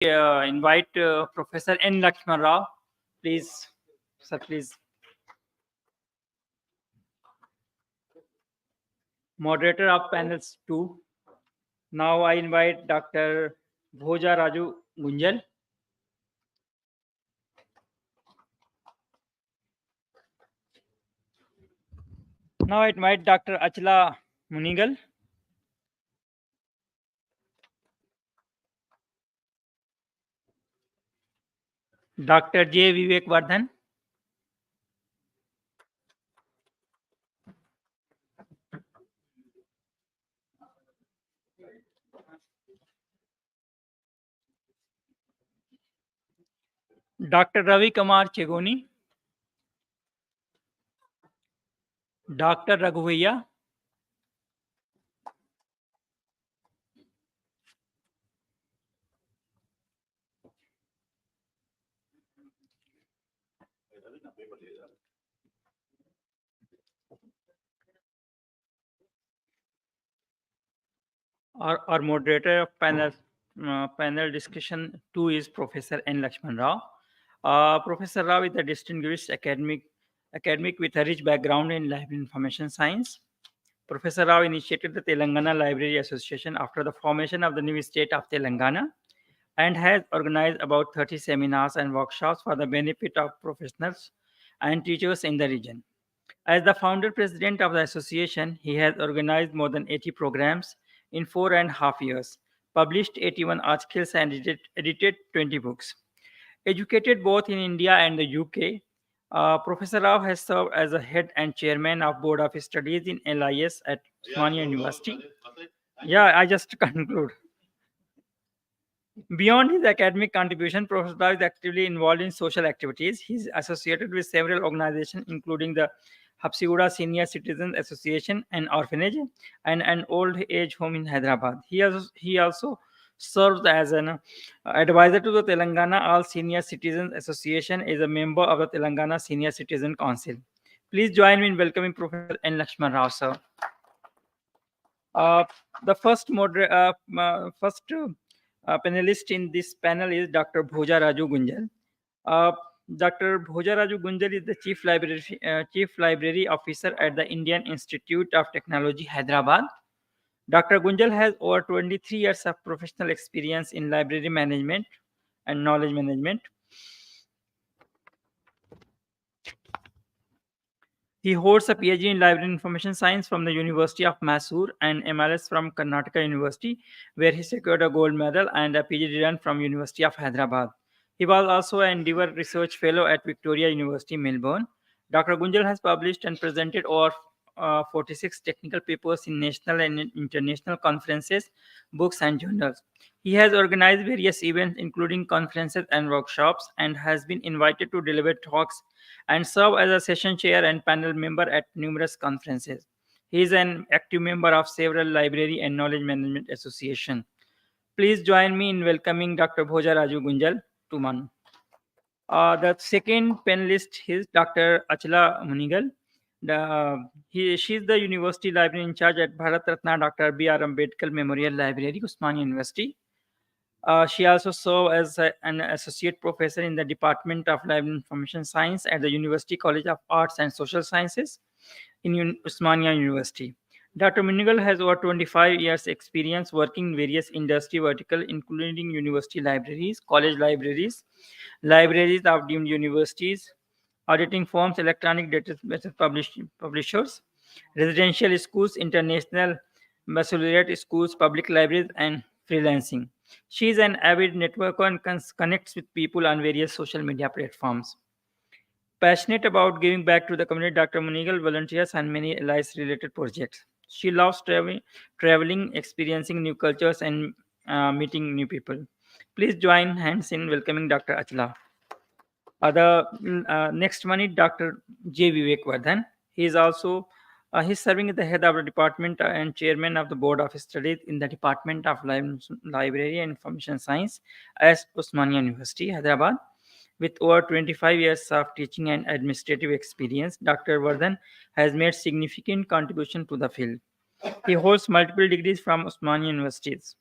invite Professor N. Lakshman Rao. Please, sir, please. Moderator of panels 2. Now I invite Dr. Bhoja Raju Gunjal. Now I invite Dr. Achla Munigal. Dr. J. Vivek Vardhan. Dr. Ravi Kumar Chegoni. Dr. Raghuvaiya. Our moderator of panel discussion 2 is Professor N. Lakshman Rao. Professor Rao is a distinguished academic with a rich background in library information science. Professor Rao initiated the Telangana Library Association after the formation of the new state of Telangana and has organized about 30 seminars and workshops for the benefit of professionals and teachers in the region. As the founder president of the association, he has organized more than 80 programs in 4.5 years, published 81 articles, and edited 20 books. Educated both in India and the UK, Professor Rao has served as a head and chairman of Board of Studies in LIS at Osmania University. Yeah, I just conclude. Beyond his academic contribution, Professor Rao is actively involved in social activities. He is associated with several organizations, including the Hapsiguda Senior Citizens Association, an orphanage, and an old age home in Hyderabad. He also serves as an advisor to the Telangana All Senior Citizens Association, is a member of the Telangana Senior Citizen Council. Please join me in welcoming Professor N. Lakshman Rao, sir. The first panelist in this panel is Dr. Bhoja Raju Gunjal. Dr. Bhoja Raju Gunjal is the Chief Library Officer at the Indian Institute of Technology, Hyderabad. Dr. Gunjal has over 23 years of professional experience in library management and knowledge management. He holds a PhD in Library Information Science from the University of Mysore and MLS from Karnataka University, where he secured a gold medal, and a PhD done from University of Hyderabad. He was also an Endeavour Research Fellow at Victoria University, Melbourne. Dr. Gunjal has published and presented over 46 technical papers in national and international conferences, books, and journals. He has organized various events, including conferences and workshops, and has been invited to deliver talks and serve as a session chair and panel member at numerous conferences. He is an active member of several library and knowledge management associations. Please join me in welcoming Dr. Bhoja Raju Gunjal to MANUU. The second panelist is Dr. Achla Munigal. She is the University Library in charge at Bharat Ratna Dr. B.R. Ambedkar Memorial Library, Osmania University. She also served as an associate professor in the Department of Library Information Science at the University College of Arts and Social Sciences in Osmania University. Dr. Munigal has over 25 years experience working in various industry verticals, including university libraries, college libraries, libraries of deemed universities, auditing firms, electronic database publishers, residential schools, international baccalaureate schools, public libraries, and freelancing. She is an avid networker and connects with people on various social media platforms. Passionate about giving back to the community, Dr. Munigal volunteers on many LIS-related projects. She loves traveling, experiencing new cultures, and meeting new people. Please join hands in welcoming Dr. Achla. The next one is Dr. J. Vivek Vardhan. He is also he's serving as the head of the department and chairman of the board of studies in the Department of Library and Information Science at Osmania University, Hyderabad. With over 25 years of teaching and administrative experience, Dr. Vardhan has made significant contribution to the field. He holds multiple degrees from Osmania universities.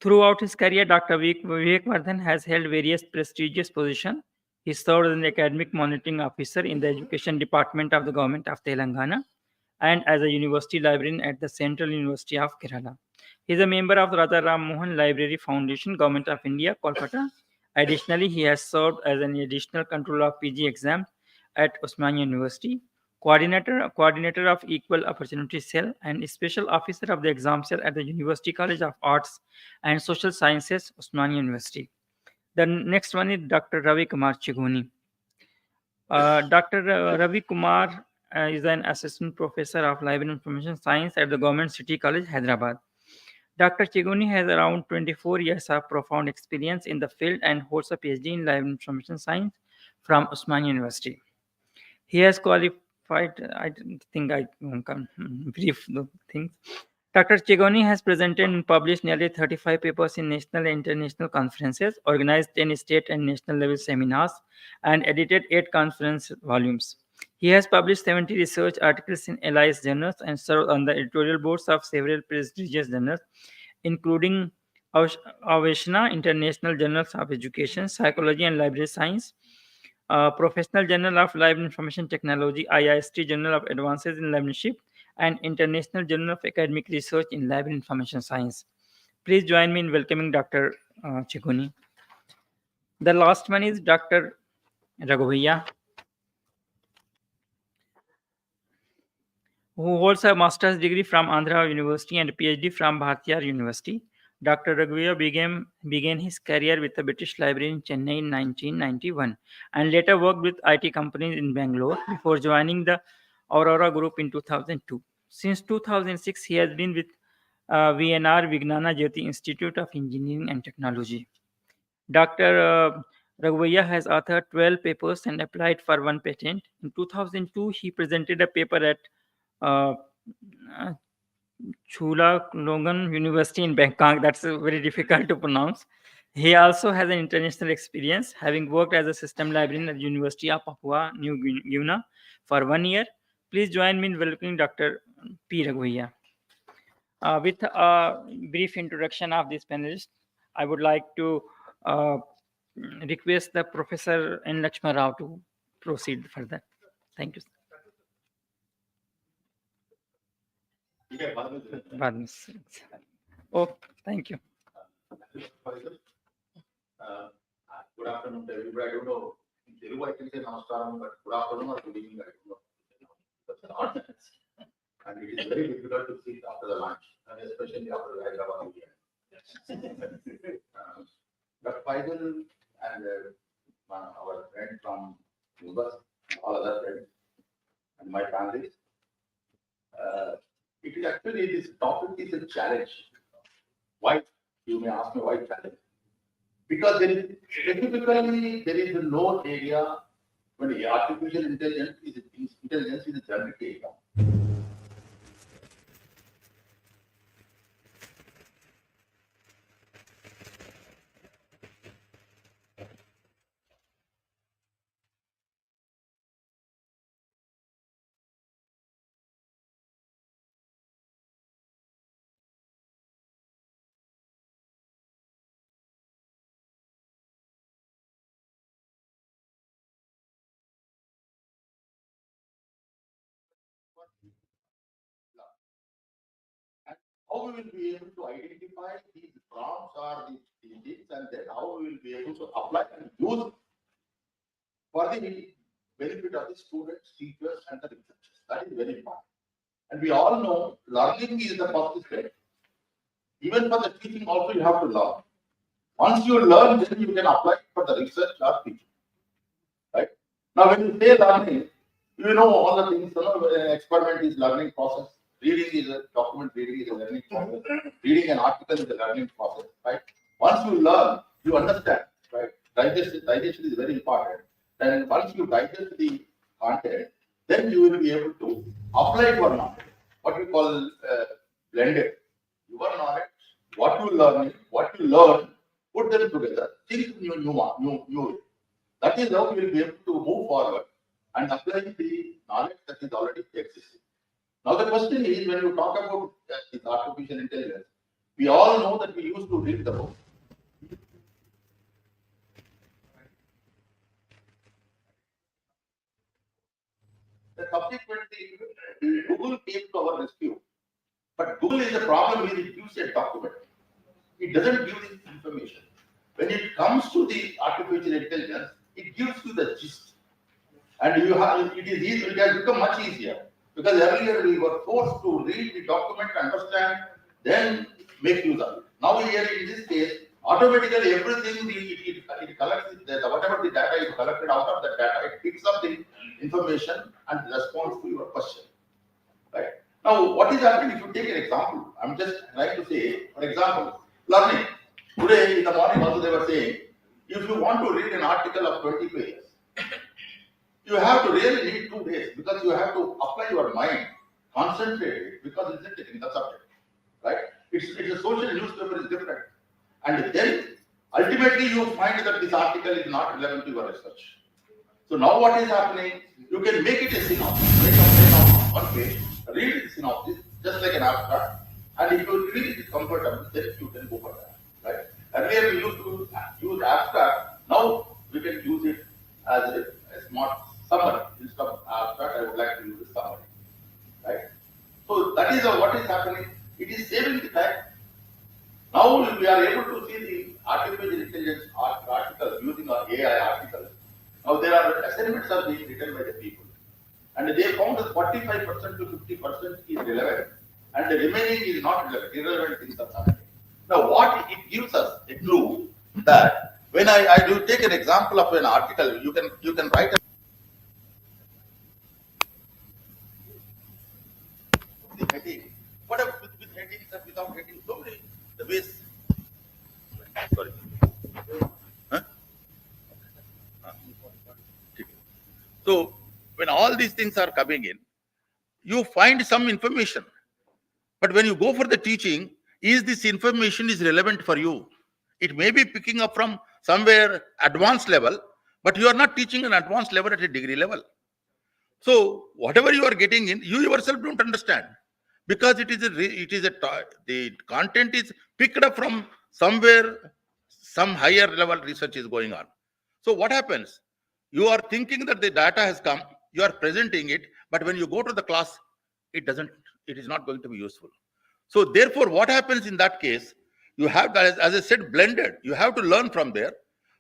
Throughout his career, Dr. Vivek Vardhan has held various prestigious positions. He served as an academic monitoring officer in the Education Department of the Government of Telangana and as a university librarian at the Central University of Kerala. He is a member of the Radha Ram Mohan Library Foundation, Government of India, Kolkata. Additionally, he has served as an additional controller of PG exams at Osmania University, coordinator of Equal Opportunity Cell, and special officer of the exam cell at the University College of Arts and Social Sciences, Osmania University. The next one is Dr. Ravi Kumar Chigoni. Dr. Ravi Kumar is an assistant professor of Library Information Science at the Government City College, Hyderabad. Dr. Chigoni has around 24 years of profound experience in the field and holds a PhD in Library Information Science from Osmania University. He has qualified, I don't think I can brief the things. Dr. Chigoni has presented and published nearly 35 papers in national and international conferences, organized 10 state and national level seminars, and edited 8 conference volumes. He has published 70 research articles in allied journals and served on the editorial boards of several prestigious journals, including Aveshna International Journals of Education, Psychology, and Library Science, Professional Journal of Library Information Technology, IIST Journal of Advances in Librarianship, and International Journal of Academic Research in Library Information Science. Please join me in welcoming Dr. Chigoni. The last one is Dr. Raghuviya, who holds a master's degree from Andhra University and a PhD from Bharatiya University. Dr. Raghuviya began his career with the British Library in Chennai in 1991 and later worked with IT companies in Bangalore before joining the Aurora Group in 2002. Since 2006, he has been with VNR Vignana Jyoti Institute of Engineering and Technology. Dr. Raghuviya has authored 12 papers and applied for one patent. In 2002, he presented a paper at uh, Chula Logan University in Bangkok. That's very difficult to pronounce. He also has an international experience, having worked as a system librarian at the University of Papua New Guinea for 1 year. Please join me in welcoming Dr. P. Raghuviya. With a brief introduction of this panelist, I would like to uh, request the Professor N. Lakshma Rao to proceed further. Thank you. बाद में Oh, thank you. Good afternoon to everybody. I don't know, in Telugu I can say namaskaram, but good afternoon or good evening, I don't know. And it is very difficult to sit after the lunch, and especially after the Hyderabad meeting. But Faisal and our friend from Knimbus, all other friends, and my family, it is actually, this topic is a challenge. Why? You may ask me why challenge? Because there is specifically there is no area when artificial intelligence is a generic area. And how we will be able to identify these prompts or these things, and then how we will be able to apply and use for the benefit of the students, teachers, and the researchers. That is very important. And we all know learning is the first step. Even for the teaching, also you have to learn. Once you learn, then you can apply it for the research or teaching. Right? Now, when you say learning, you know all the things. Experiment is learning process. Reading is a document. Reading is a learning process. Reading an article is a learning process. Right? Once you learn, you understand. Right? Digestion is very important. And once you digest the content, then you will be able to apply your knowledge. What we call blended. Your knowledge, what you learn, put them together. Think new. That is how we will be able to move forward and apply the knowledge that is already existing. Now the question is, when you talk about this artificial intelligence, We all know that we used to read the book. The subsequently, Google came to our rescue. But Google is the problem is it gives a document. It doesn't give the information. When it comes to the artificial intelligence, it gives you the gist. And you have it is easy, it has become much easier. Because earlier we were forced to read the document, understand, then make use of it. Now here in this case, automatically everything it collects whatever the data is collected out of that data, it picks up the information and responds to your question. Right? Now, what is happening if you take an example? I'm just trying to say, for example, learning. Today in the morning also they were saying, if you want to read an article of 20 pages, you have to really need 2 days because you have to apply your mind, concentrate it because it's a technical subject, right? It's a social newspaper is different. And then ultimately you find that this article is not relevant to your research. So now what is happening? You can make it a synopsis, make a 1 page, read the synopsis, just like an abstract, and if you read it comfortable, then you can go for that, right? Earlier we used to use abstract, now we can use it as a smart summary. Instead of abstract, I would like to use a summary, right? So that is what is happening. It is saving the time. Now we are able to see the artificial intelligence articles using our AI articles. Now there are assignments are being written by the people, and they found that 45% to 50% is relevant, and the remaining is not relevant. Irrelevant things are happening. Now what it gives us a clue that when I do take an example of an article, you can write the heading. What if with headings and without headings? So many the ways. Sorry. Huh? So when all these things are coming in, you find some information. But when you go for the teaching, is this information is relevant for you? It may be picking up from somewhere advanced level, but you are not teaching an advanced level at a degree level. So whatever you are getting in, you yourself don't understand because the content is picked up from somewhere, some higher level research is going on. So what happens? You are thinking that the data has come, you are presenting it, but when you go to the class, it is not going to be useful. So therefore, what happens in that case? You have that, as I said, blended. You have to learn from there.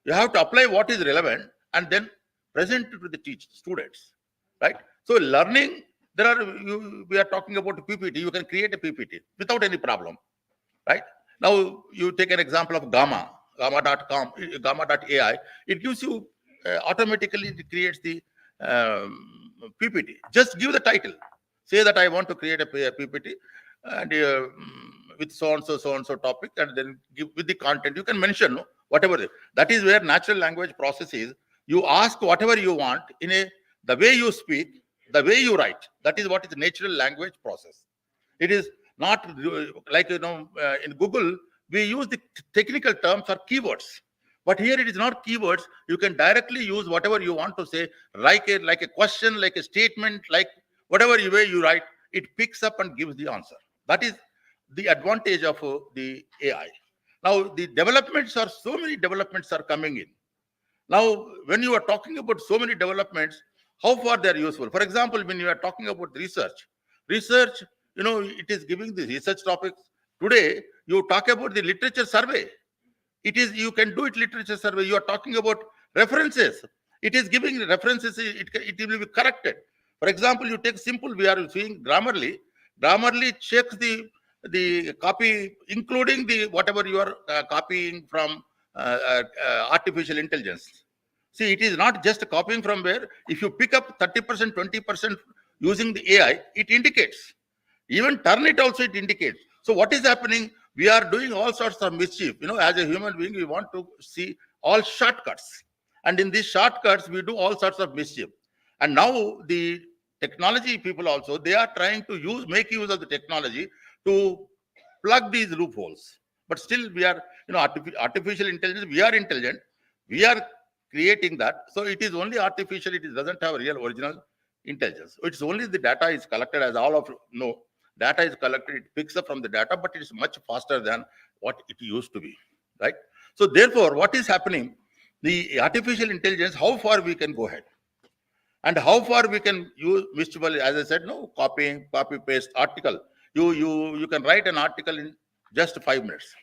You have to apply what is relevant and then present it to the students, right? So learning, we are talking about PPT. You can create a PPT without any problem, right? Now you take an example of gamma.com, gamma.ai. It gives you automatically, it creates the PPT. Just give the title. Say that I want to create a PPT and with so and so topic, and then give with the content. You can mention whatever. That is where natural language process is. You ask whatever you want in the way you speak, the way you write. That is what is natural language process. It is not like in Google we use the technical terms or keywords, but here it is not keywords. You can directly use whatever you want to say, like a question, like a statement, like whatever way you write, it picks up and gives the answer. That is the advantage of the AI. Now the so many developments are coming in. Now when you are talking about so many developments, how far they are useful? For example, when you are talking about research, it is giving the research topics. Today you talk about the literature survey. You can do it literature survey. You are talking about references. It is giving references. It will be corrected. For example, you take simple. We are seeing Grammarly. Grammarly checks the copy, including the whatever you are copying from artificial intelligence. See, it is not just copying from where. If you pick up 30%, 20% using the AI, it indicates. Even turn it also, it indicates. So what is happening? We are doing all sorts of mischief. As a human being, we want to see all shortcuts. And in these shortcuts, we do all sorts of mischief. And now the technology people also, they are trying to make use of the technology to plug these loopholes. But still we are, artificial intelligence, we are intelligent. We are creating that. So it is only artificial. It doesn't have real original intelligence. It's only the data is collected, as all of you know. data is collected, it picks up from the data, but it is much faster than what it used to be, right? So therefore, what is happening, the artificial intelligence, how far we can go ahead and how far we can use mistable, as I said, no, copy paste article. You can write an article in just 5 minutes.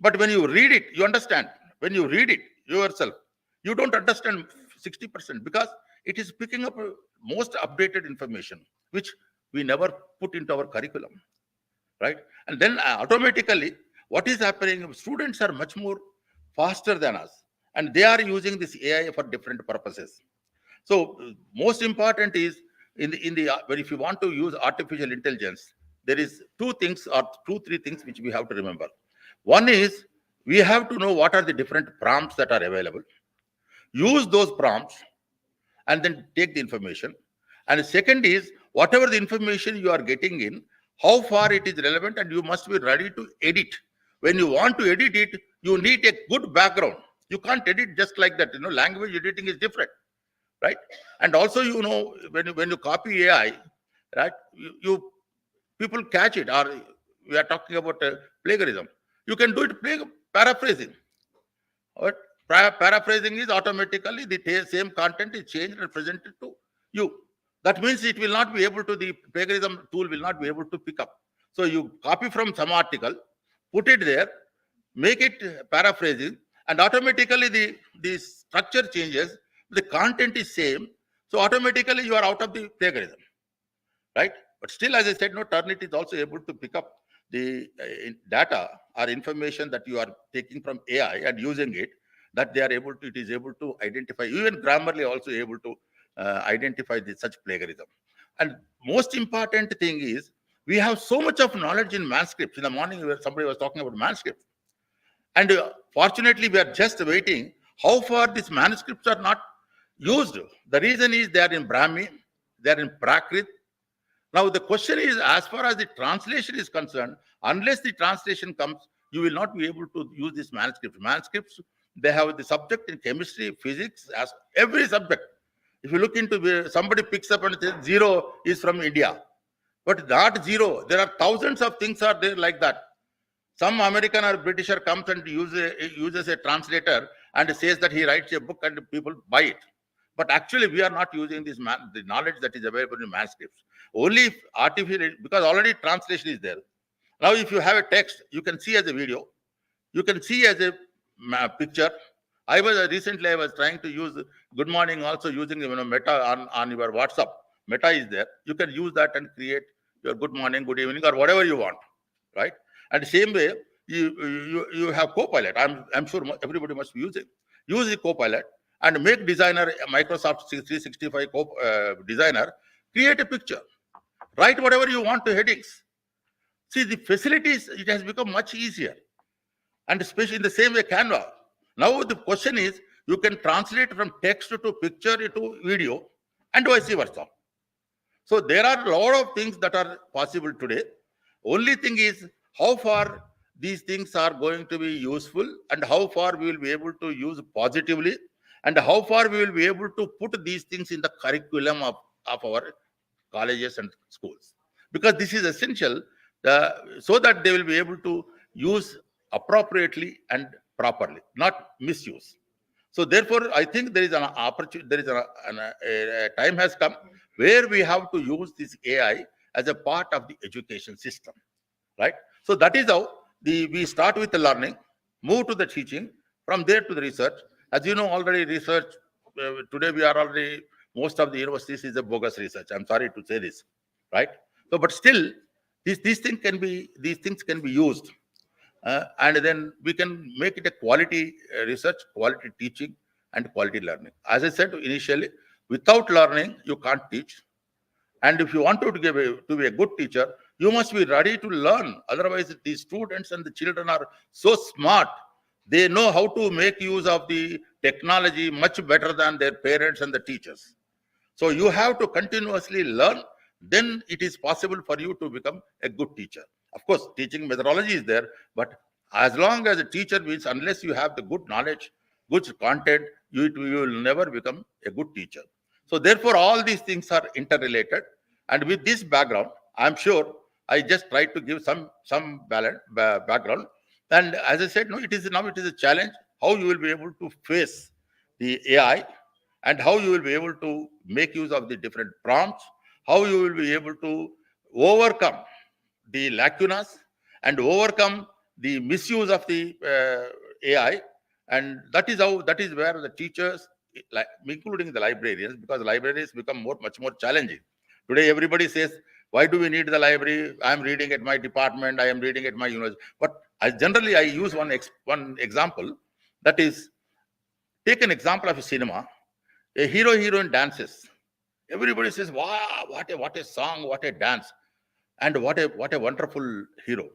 But when you read it, you understand. When you read it yourself, you don't understand 60% because it is picking up most updated information, which we never put into our curriculum, right? And then automatically, what is happening? Students are much more faster than us, and they are using this AI for different purposes. So most important is when if you want to use artificial intelligence, there is two things or three things which we have to remember. One is we have to know what are the different prompts that are available. Use those prompts and then take the information. And the second is whatever the information you are getting in, how far it is relevant, and you must be ready to edit. When you want to edit it, you need a good background. You can't edit just like that. Language editing is different, right? And also, when you copy AI, right, you people catch it. Or we are talking about plagiarism. You can do it paraphrasing. But paraphrasing is automatically the same content is changed and presented to you. That means it will not be able to, the plagiarism tool will not be able to pick up. So you copy from some article, put it there, make it paraphrasing, and automatically the structure changes, the content is same. So automatically you are out of the plagiarism, right? But still, as I said, Turnitin is also able to pick up the data or information that you are taking from AI and using it, that it is able to identify, even Grammarly also able to identify such plagiarism. And most important thing is, we have so much of knowledge in manuscripts. In the morning, somebody was talking about manuscripts. And fortunately, we are just waiting how far these manuscripts are not used. The reason is they are in Brahmi, they are in Prakrit. Now, the question is, as far as the translation is concerned, unless the translation comes, you will not be able to use this manuscript. Manuscripts, they have the subject in chemistry, physics, as every subject. If you look into, somebody picks up and says zero is from India, but not zero. There are thousands of things are there like that. Some American or Britisher comes and uses a translator and says that he writes a book and people buy it. But actually, we are not using the knowledge that is available in manuscripts. Only if artificial, because already translation is there. Now, if you have a text, you can see as a video, you can see as a picture. I was trying to use good morning also using Meta on your WhatsApp. Meta is there. You can use that and create your good morning, good evening, or whatever you want, right? And the same way, you have Copilot. I'm sure everybody must be using. Use the Copilot and make designer, Microsoft 365 designer, create a picture. Write whatever you want to headings. See, the facilities, it has become much easier. And especially in the same way, Canva. Now the question is, you can translate from text to picture to video and vice versa. So there are a lot of things that are possible today. Only thing is how far these things are going to be useful and how far we will be able to use positively and how far we will be able to put these things in the curriculum of our colleges and schools. Because this is essential so that they will be able to use appropriately and properly, not misuse. So therefore, I think there is an opportunity, there is a time has come where we have to use this AI as a part of the education system, right? So that is how we start with the learning, move to the teaching, from there to the research. As you know, already research, today we are already, most of the universities is a bogus research. I'm sorry to say this, right? So, but still, these things can be used. And then we can make it a quality research, quality teaching, and quality learning. As I said initially, without learning, you can't teach. And if you want to be a good teacher, you must be ready to learn. Otherwise, the students and the children are so smart. They know how to make use of the technology much better than their parents and the teachers. So you have to continuously learn. Then it is possible for you to become a good teacher. Of course, teaching methodology is there, but as long as a teacher means, unless you have the good knowledge, good content, you will never become a good teacher. So therefore, all these things are interrelated. And with this background, I'm sure I just tried to give some background. And as I said, no, it is a challenge how you will be able to face the AI and how you will be able to make use of the different prompts, how you will be able to overcome the lacunas and overcome the misuse of the AI. And that is where the teachers, including the librarians, because libraries become much more challenging. Today, everybody says, why do we need the library? I am reading at my department, I am reading at my university. But I use one example, that is, take an example of a cinema. A hero-heroine dances. Everybody says, wow, what a song, what a dance, and what a wonderful hero.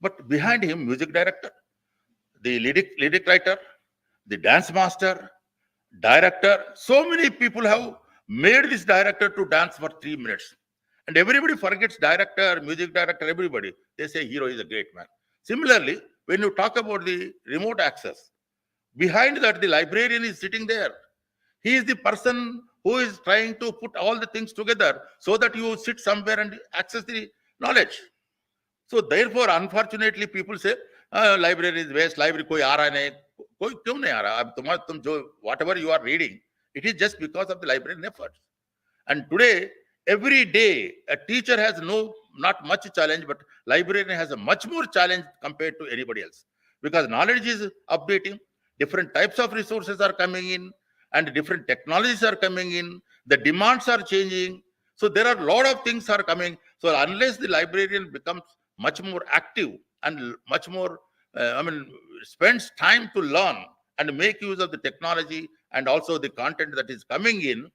But behind him, music director, the lyric writer, the dance master, director, so many people have made this director to dance for 3 minutes. And everybody forgets director, music director, everybody. They say hero is a great man. Similarly, when you talk about the remote access, behind that, the librarian is sitting there. He is the person who is trying to put all the things together so that you sit somewhere and access the knowledge. So therefore, unfortunately, people say library is waste. Library कोई आ रहा नहीं, कोई क्यों नहीं आ रहा? अब तुम जो whatever you are reading, it is just because of the librarian efforts. And today, every day, a teacher has not much challenge, but librarian has a much more challenge compared to anybody else, because knowledge is updating, different types of resources are coming in, and different technologies are coming in. The demands are changing. So there are a lot of things are coming. So unless the librarian becomes much more active and much more, spends time to learn and make use of the technology and also the content that is coming in,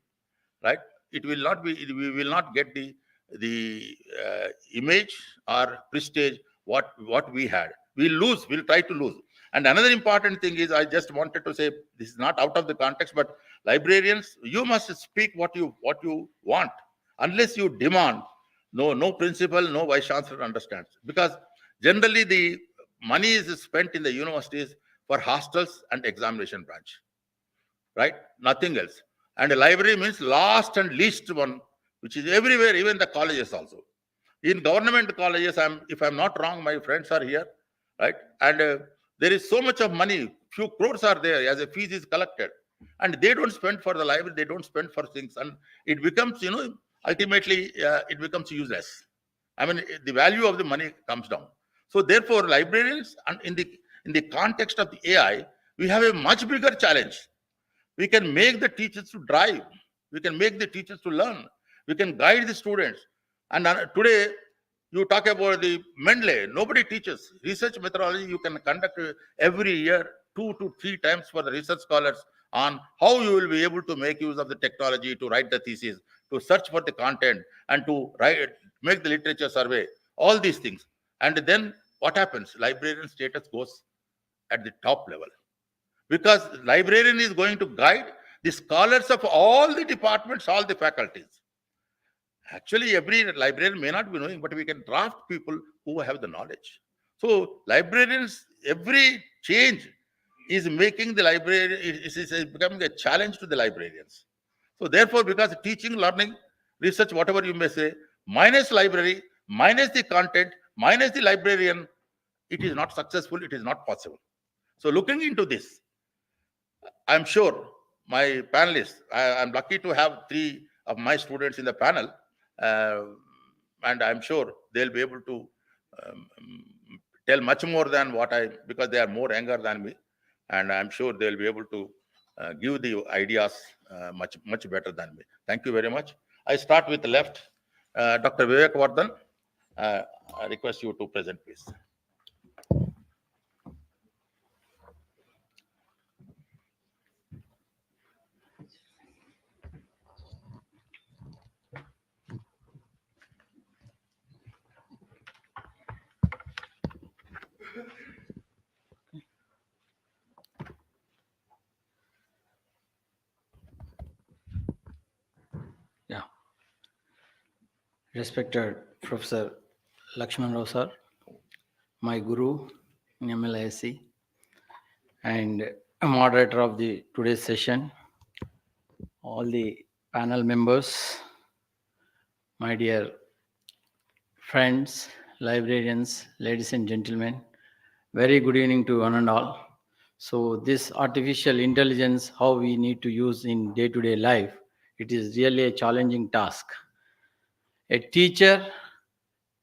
right? We will not get the image or prestige what we had. We'll try to lose. And another important thing is, I just wanted to say, this is not out of the context, but librarians, you must speak what you want. Unless you demand, no principal, no vice chancellor understands. Because generally the money is spent in the universities for hostels and examination branch, right? Nothing else. And a library means last and least one, which is everywhere, even the colleges also. In government colleges, if I'm not wrong, my friends are here, right? And there is so much of money, few crores are there as a fees is collected, and they don't spend for the library, they don't spend for things, and it becomes, ultimately it becomes useless. The value of the money comes down. So therefore, librarians, and in the context of the AI, we have a much bigger challenge. We can make the teachers to drive. We can make the teachers to learn. We can guide the students. And today, you talk about the Mendeley. Nobody teaches. Research methodology you can conduct every year 2 to 3 times for the research scholars on how you will be able to make use of the technology to write the thesis, to search for the content, and to make the literature survey, all these things. And then what happens? Librarian status goes at the top level, because librarian is going to guide the scholars of all the departments, all the faculties. Actually, every librarian may not be knowing, but we can draft people who have the knowledge. So librarians, every change is making the library, is becoming a challenge to the librarians. So therefore, because teaching, learning, research, whatever you may say, minus library, minus the content, minus the librarian, it is not successful, it is not possible. So looking into this, I'm sure my panelists, I'm lucky to have 3 of my students in the panel, and I'm sure they'll be able to tell much more than because they are more younger than me, and I'm sure they'll be able to give the ideas much better than me. Thank you very much. I start with the left. Dr. Vivek Vardhan, I request you to present, please. Yeah. Respected Professor Lakshman Rao sir, my guru in MLISC, and a moderator of the today's session, all the panel members, my dear Friends, librarians, ladies and gentlemen, very good evening to one and all. So, this artificial intelligence, how we need to use in day to day life, it is really a challenging task. A teacher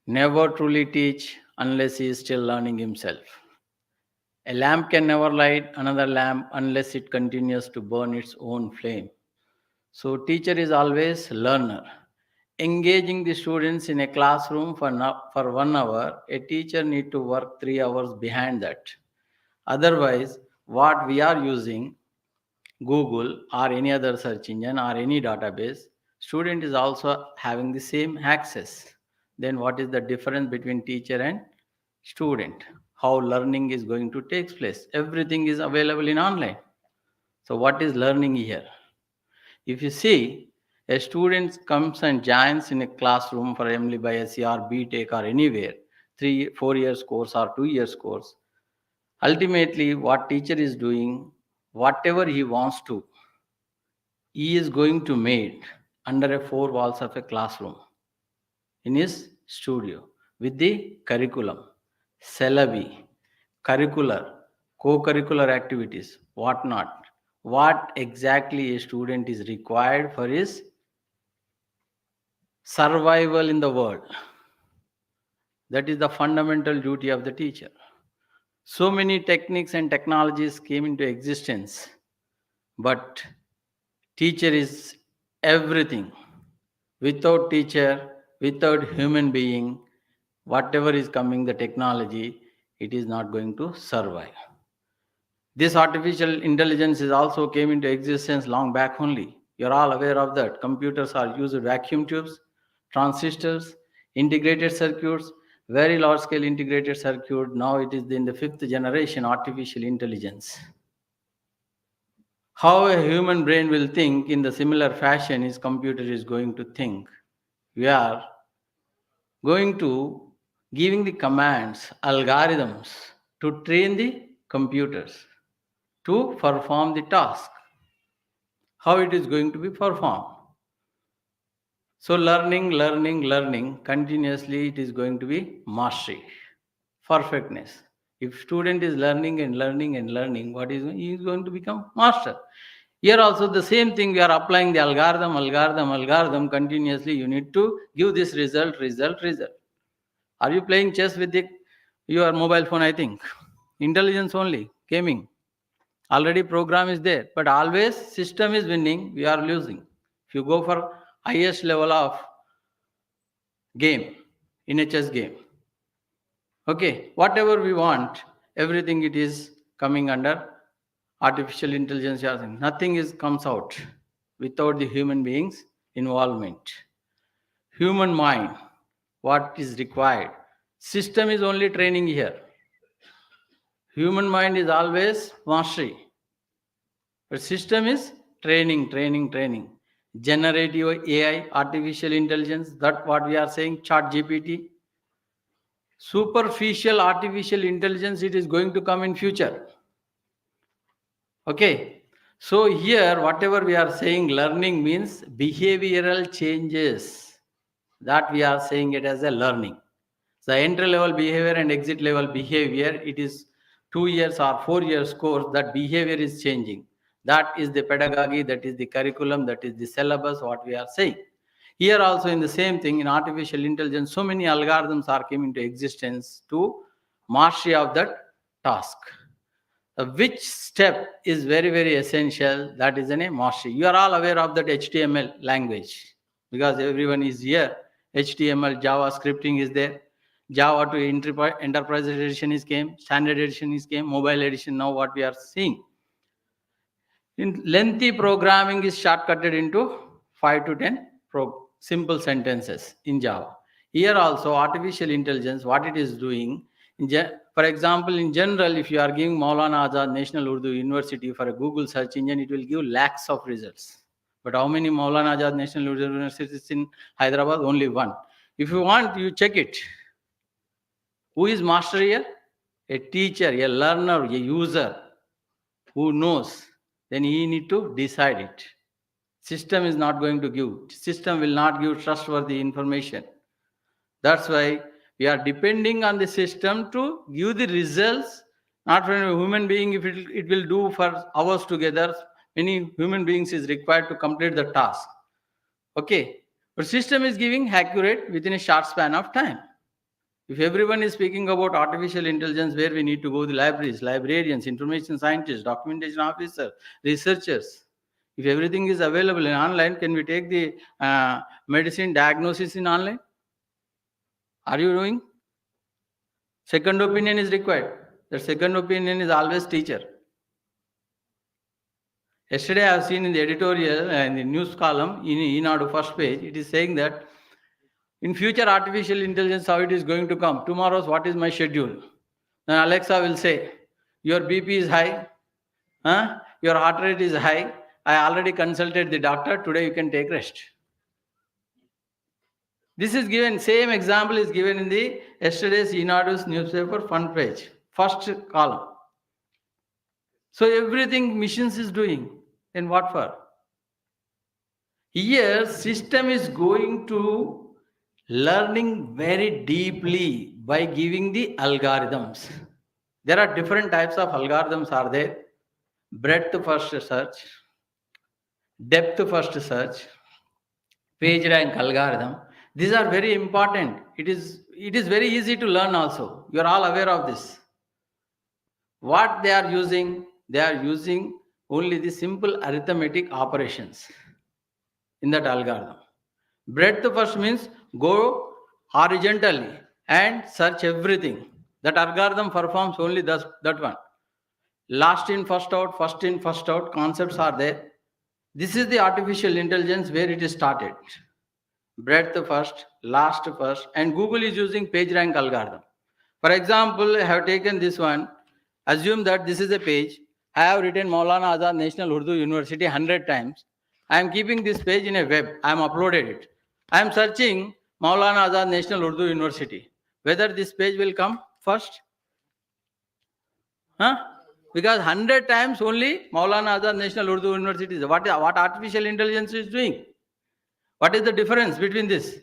never truly teach unless he is still learning himself. A lamp can never light another lamp unless it continues to burn its own flame. So teacher is always learner. Engaging the students in a classroom for 1 hour, a teacher need to work 3 hours behind that. Otherwise, what we are using, Google or any other search engine or any database, student is also having the same access. Then what is the difference between teacher and student? How learning is going to take place? Everything is available in online. So what is learning here? If you see, a student comes and joins in a classroom for MLE by SCR, BTech or anywhere, 3, 4 years course or 2 years course. Ultimately, what teacher is doing, whatever he wants to, he is going to make under a four walls of a classroom in his studio with the curriculum, syllabi, curricular, co-curricular activities, whatnot. What exactly a student is required for his survival in the world. That is the fundamental duty of the teacher. So many techniques and technologies came into existence, but teacher is everything. Without teacher, without human being, whatever is coming, the technology, it is not going to survive. This artificial intelligence is also came into existence long back only. You're all aware of that. Computers are used vacuum tubes, transistors, integrated circuits, very large scale integrated circuit. Now it is in the fifth generation artificial intelligence. How a human brain will think in the similar fashion is computer is going to think. We are going to giving the commands, algorithms to train the computers to perform the task, how it is going to be performed. So learning continuously, it is going to be mastery, perfectness. If student is learning and learning and learning, what is he is going to become master. Here also the same thing, we are applying the algorithm continuously. You need to give this result. Are you playing chess with your mobile phone? I think intelligence only gaming. Already program is there, but always system is winning, we are losing. If you go for highest level of game in a chess game, okay, whatever we want, everything it is coming under artificial intelligence. Nothing is comes out without the human beings involvement. Human mind, what is required, system is only training here. Human mind is always mastery. But system is training. Generative AI, artificial intelligence, that what we are saying, chat GPT. Superficial artificial intelligence, it is going to come in future. Okay. So here, whatever we are saying, learning means behavioral changes. That we are saying it as a learning. The entry level behavior and exit level behavior, it is 2 years or 4 years course, that behavior is changing. That is the pedagogy, that is the curriculum, that is the syllabus, what we are saying. Here also in the same thing, in artificial intelligence, so many algorithms are came into existence to mastery of that task. Which step is very essential, that is a mastery. You are all aware of that HTML language because everyone is here. HTML, Java scripting is there. Java to enterprise edition is came, standard edition is came, mobile edition now what we are seeing. In lengthy programming is shortcutted into 5 to 10 simple sentences in Java. Here also artificial intelligence, what it is doing, for example, in general, if you are giving Maulana Azad National Urdu University for a Google search engine, it will give lakhs of results. But how many Maulana Azad National Urdu Universities in Hyderabad? Only one. If you want, you check it. Who is master here? A teacher, a learner, a user who knows. Then he need to decide it. System is not going to give. System will not give trustworthy information. That's why we are depending on the system to give the results, not from a human being. If it will do for hours together, many human beings is required to complete the task. Okay, but system is giving accurate within a short span of time. If everyone is speaking about artificial intelligence, where we need to go, the libraries, librarians, information scientists, documentation officers, researchers. If everything is available in online, can we take the medicine diagnosis in online? Are you doing? Second opinion is required. The second opinion is always teacher. Yesterday I have seen in the editorial and the news column in Enadu first page, it is saying that in future artificial intelligence, how it is going to come. Tomorrow's what is my schedule? Then Alexa will say, your BP is high, your heart rate is high. I already consulted the doctor. Today you can take rest. This is given, same example is given in the yesterday's Enadu's newspaper front page, first column. So everything machines is doing. Then what for? Here system is going to learning very deeply by giving the algorithms. There are different types of algorithms are there. Breadth first search, depth first search, page rank algorithm. These are very important. It is very easy to learn also. You are all aware of this. What they are using only the simple arithmetic operations in that algorithm. Breadth first means go horizontally and search everything. That algorithm performs only that one. Last in, first out, first in, first out concepts are there. This is the artificial intelligence where it is started. Breadth first, last first, and Google is using page rank algorithm. For example, I have taken this one. Assume that this is a page. I have written Maulana Azad National Urdu University 100 times. I am keeping this page in a web. I am uploaded it. I am searching Maulana Azad National Urdu University. Whether this page will come first? Because 100 times only Maulana Azad National Urdu University is. What artificial intelligence is doing? What is the difference between this?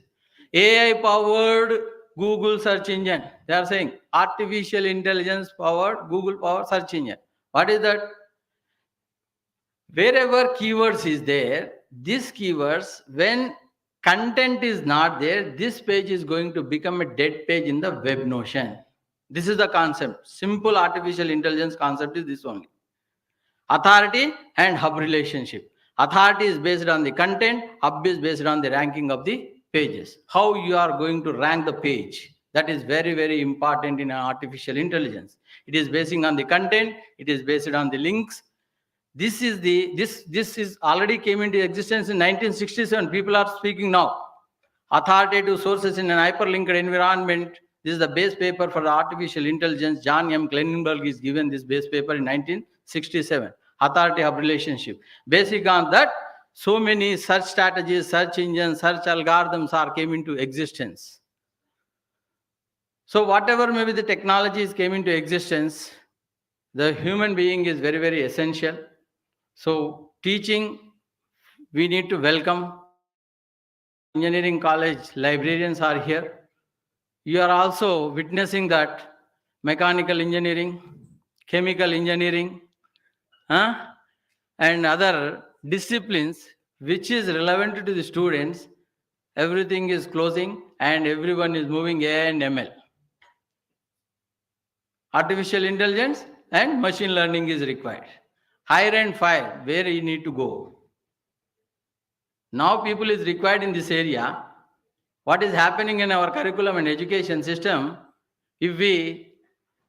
AI powered Google search engine. They are saying artificial intelligence powered Google powered search engine. What is that? Wherever keywords is there, these keywords, when content is not there, this page is going to become a dead page in the web notion. This is the concept. Simple artificial intelligence concept is this only. Authority and hub relationship. Authority is based on the content, hub is based on the ranking of the pages. How you are going to rank the page. That is very, very important in artificial intelligence. It is basing on the content, it is based on the links. This is already came into existence in 1967. People are speaking now. Authoritative sources in an hyperlinked environment. This is the base paper for the artificial intelligence. John M. Klinenberg is given this base paper in 1967. Authority hub relationship. Basic on that, so many search strategies, search engines, search algorithms came into existence. So whatever maybe the technologies came into existence, the human being is very, very essential. So teaching, we need to welcome engineering college librarians are here. You are also witnessing that mechanical engineering, chemical engineering, and other disciplines which is relevant to the students, everything is closing and everyone is moving AI and ML. Artificial intelligence and machine learning is required. Hire and fire, where you need to go. Now people is required in this area. What is happening in our curriculum and education system, if we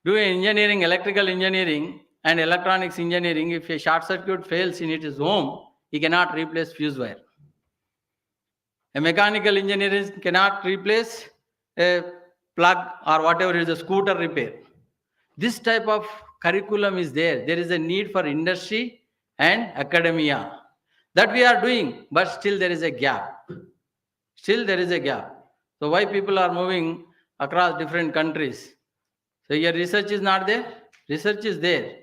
do engineering, electrical engineering and electronics engineering, if a short circuit fails in its home, he cannot replace fuse wire. A mechanical engineer cannot replace a plug or whatever is a scooter repair. This type of curriculum is there. There is a need for industry and academia. That we are doing, but still there is a gap. Still there is a gap. So why people are moving across different countries? So your research is not there? Research is there,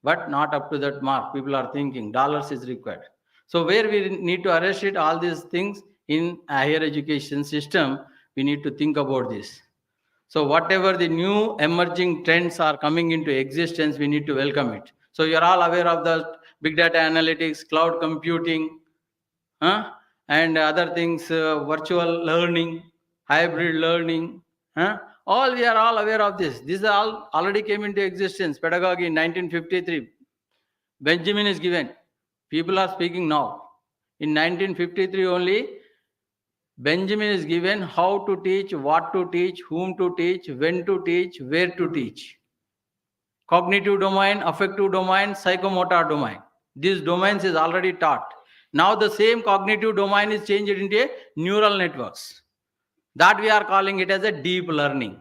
but not up to that mark. People are thinking dollars is required. So where we need to arrest it, all these things in a higher education system, we need to think about this. So whatever the new emerging trends are coming into existence, we need to welcome it. So you're all aware of the big data analytics, cloud computing, and other things, virtual learning, hybrid learning. All we are all aware of this. These all already came into existence. Pedagogy in 1953. Benjamin is given. People are speaking now. In 1953 only, Benjamin is given how to teach, what to teach, whom to teach, when to teach, where to teach. Cognitive domain, affective domain, psychomotor domain. These domains is already taught. Now the same cognitive domain is changed into neural networks. That we are calling it as a deep learning.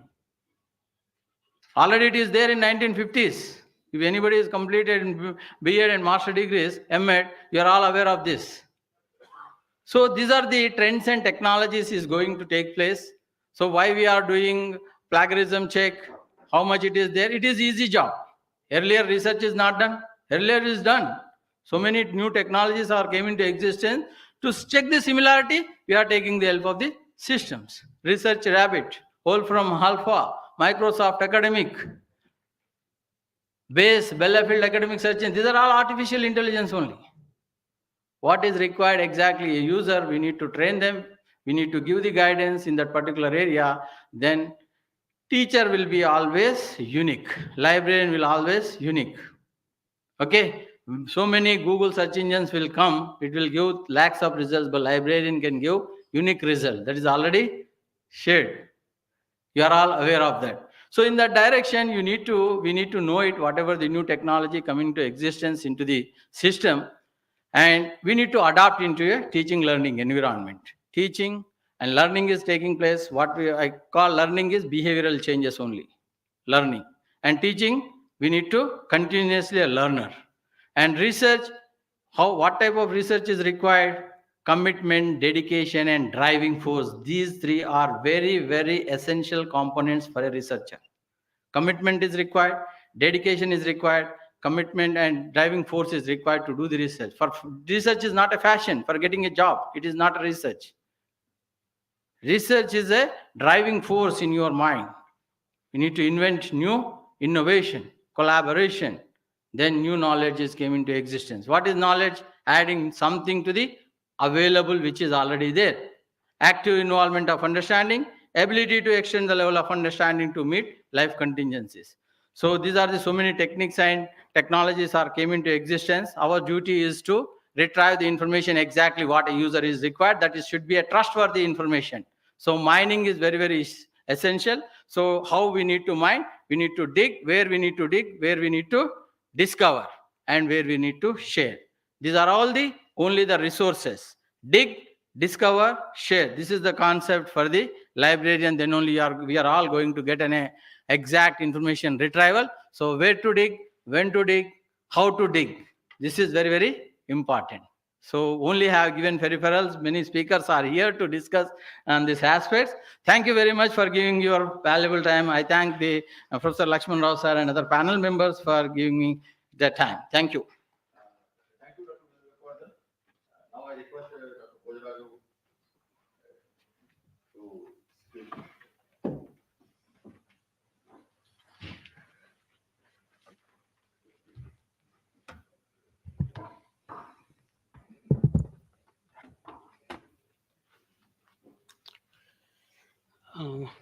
Already it is there in 1950s. If anybody is completed B.Ed and master degrees, M.Ed, you are all aware of this. So these are the trends and technologies is going to take place. So why we are doing plagiarism check, how much it is there? It is easy job. Earlier research is not done. Earlier it is done. So many new technologies are came into existence. To check the similarity, we are taking the help of the systems. Research Rabbit, whole from Alpha, Microsoft Academic, Base, Bellafield Academic Search. These are all artificial intelligence only. What is required exactly? A user, we need to train them. We need to give the guidance in that particular area. Then teacher will be always unique. Librarian will always unique. Okay. So many Google search engines will come. It will give lakhs of results, but librarian can give unique result. That is already shared. You are all aware of that. So in that direction, we need to know it, whatever the new technology coming into existence into the system. And we need to adapt into a teaching learning environment. Teaching and learning is taking place. What I call learning is behavioral changes only. Learning. And teaching, we need to continuously a learner. And research, what type of research is required? Commitment, dedication, and driving force. These three are very, very essential components for a researcher. Commitment is required, dedication is required, commitment and driving force is required to do the research. For research is not a fashion for getting a job. It is not a research. Research is a driving force in your mind. You need to invent new innovation, collaboration. Then new knowledge is came into existence. What is knowledge? Adding something to the available which is already there. Active involvement of understanding, ability to extend the level of understanding to meet life contingencies. So these are the so many techniques and technologies are came into existence. Our duty is to retrieve the information exactly what a user is required. That is should be a trustworthy information. So mining is very, very essential. So how we need to mine? We need to dig, where we need to dig, where we need to discover, and where we need to share. These are all the only the resources. Dig, discover, share. This is the concept for the librarian. Then only we are all going to get an exact information retrieval. So where to dig, when to dig, how to dig. This is very, very important. So only have given peripherals. Many speakers are here to discuss on these aspects. Thank you very much for giving your valuable time. I thank the Professor Lakshman Rao sir and other panel members for giving me the time. Thank you. Thank you, Dr. Nirvana. Now I request Dr. Bojraju to speak.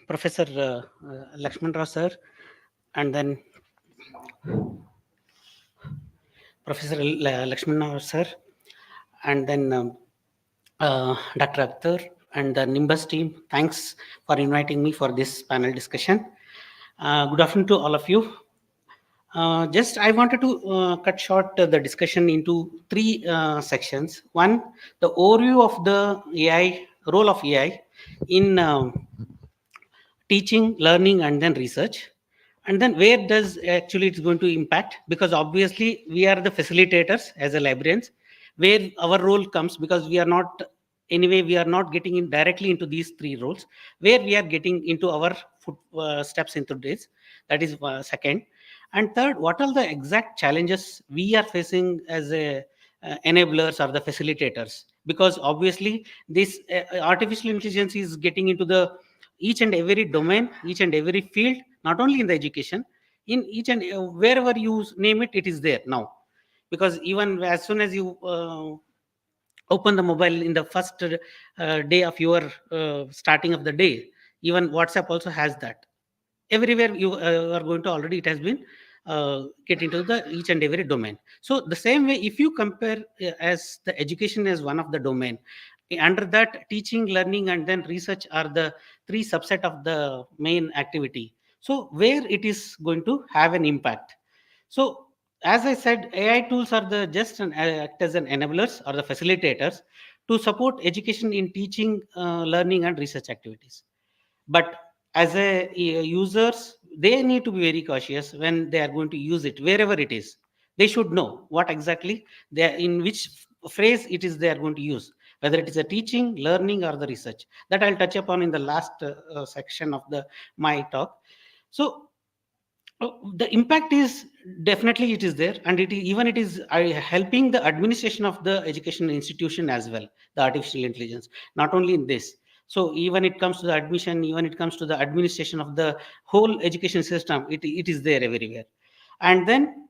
Professor Lakshman Rao sir, and then Professor Lakshman Rao sir, and then Dr. Akhtar and the Nimbus team. Thanks for inviting me for this panel discussion. Good afternoon to all of you. Just I wanted to cut short the discussion into three sections. One, the overview of the AI, role of AI in teaching, learning, and then research. And then where does actually it's going to impact? Because obviously we are the facilitators as a librarians, where our role comes, because we are not, anyway, we are not getting in directly into these three roles, where we are getting into our steps into this. That is second. And third, what are the exact challenges we are facing as a enablers or the facilitators? Because obviously this artificial intelligence is getting into the each and every domain, each and every field, not only in the education, in each and wherever you name it, it is there now. Because even as soon as you open the mobile in the first day of your starting of the day, even WhatsApp also has that. Everywhere you are going to, already it has been get into the each and every domain. So the same way, if you compare as the education as one of the domain, under that teaching, learning, and then research are the three subset of the main activity. So where it is going to have an impact. So as I said, AI tools are the just act as an enablers or the facilitators to support education in teaching, learning, and research activities. But as a users, they need to be very cautious when they are going to use it. Wherever it is, they should know what exactly they are, in which phrase it is they are going to use, whether it is a teaching, learning, or the research. That I'll touch upon in the last section of the my talk. So the impact is definitely it is there, and even it is helping the administration of the education institution as well, the artificial intelligence, not only in this. So even it comes to the admission, even it comes to the administration of the whole education system, it is there everywhere. And then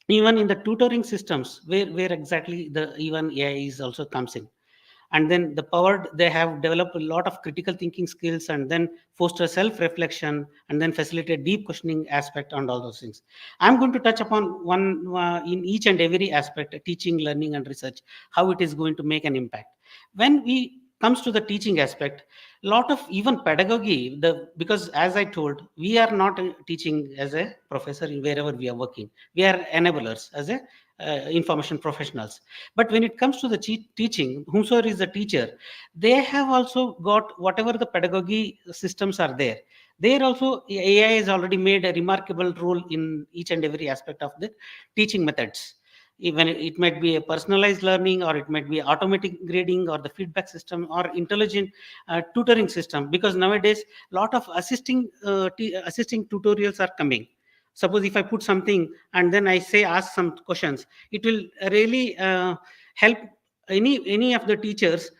even in the tutoring systems, where exactly the even AI is also comes in. And then the powered, they have developed a lot of critical thinking skills, and then foster self reflection, and then facilitate deep questioning aspect and all those things. I'm going to touch upon one in each and every aspect, teaching, learning, and research, how it is going to make an impact. When we comes to the teaching aspect, lot of even pedagogy, the because as I told, we are not teaching as a professor in wherever we are working. We are enablers as a information professionals. But when it comes to the teaching, whomsoever is the teacher, they have also got whatever the pedagogy systems are there. There also AI has already made a remarkable role in each and every aspect of the teaching methods. Even it might be a personalized learning, or it might be automatic grading, or the feedback system, or intelligent tutoring system. Because nowadays, lot of assisting tutorials are coming. Suppose if I put something and then I say ask some questions, it will really help any of the teachers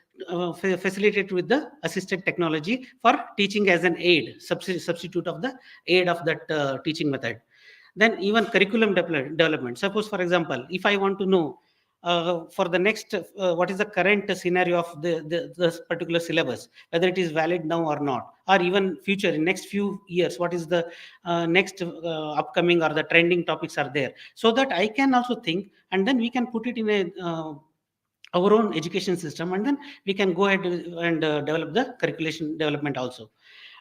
facilitate with the assisted technology for teaching as an aid, substitute of the aid of that teaching method. Then even curriculum development. Suppose, for example, if I want to know for the next what is the current scenario of the particular syllabus, whether it is valid now or not, or even future in next few years, what is the next upcoming or the trending topics are there, so that I can also think, and then we can put it in a our own education system, and then we can go ahead and develop the curriculum development also.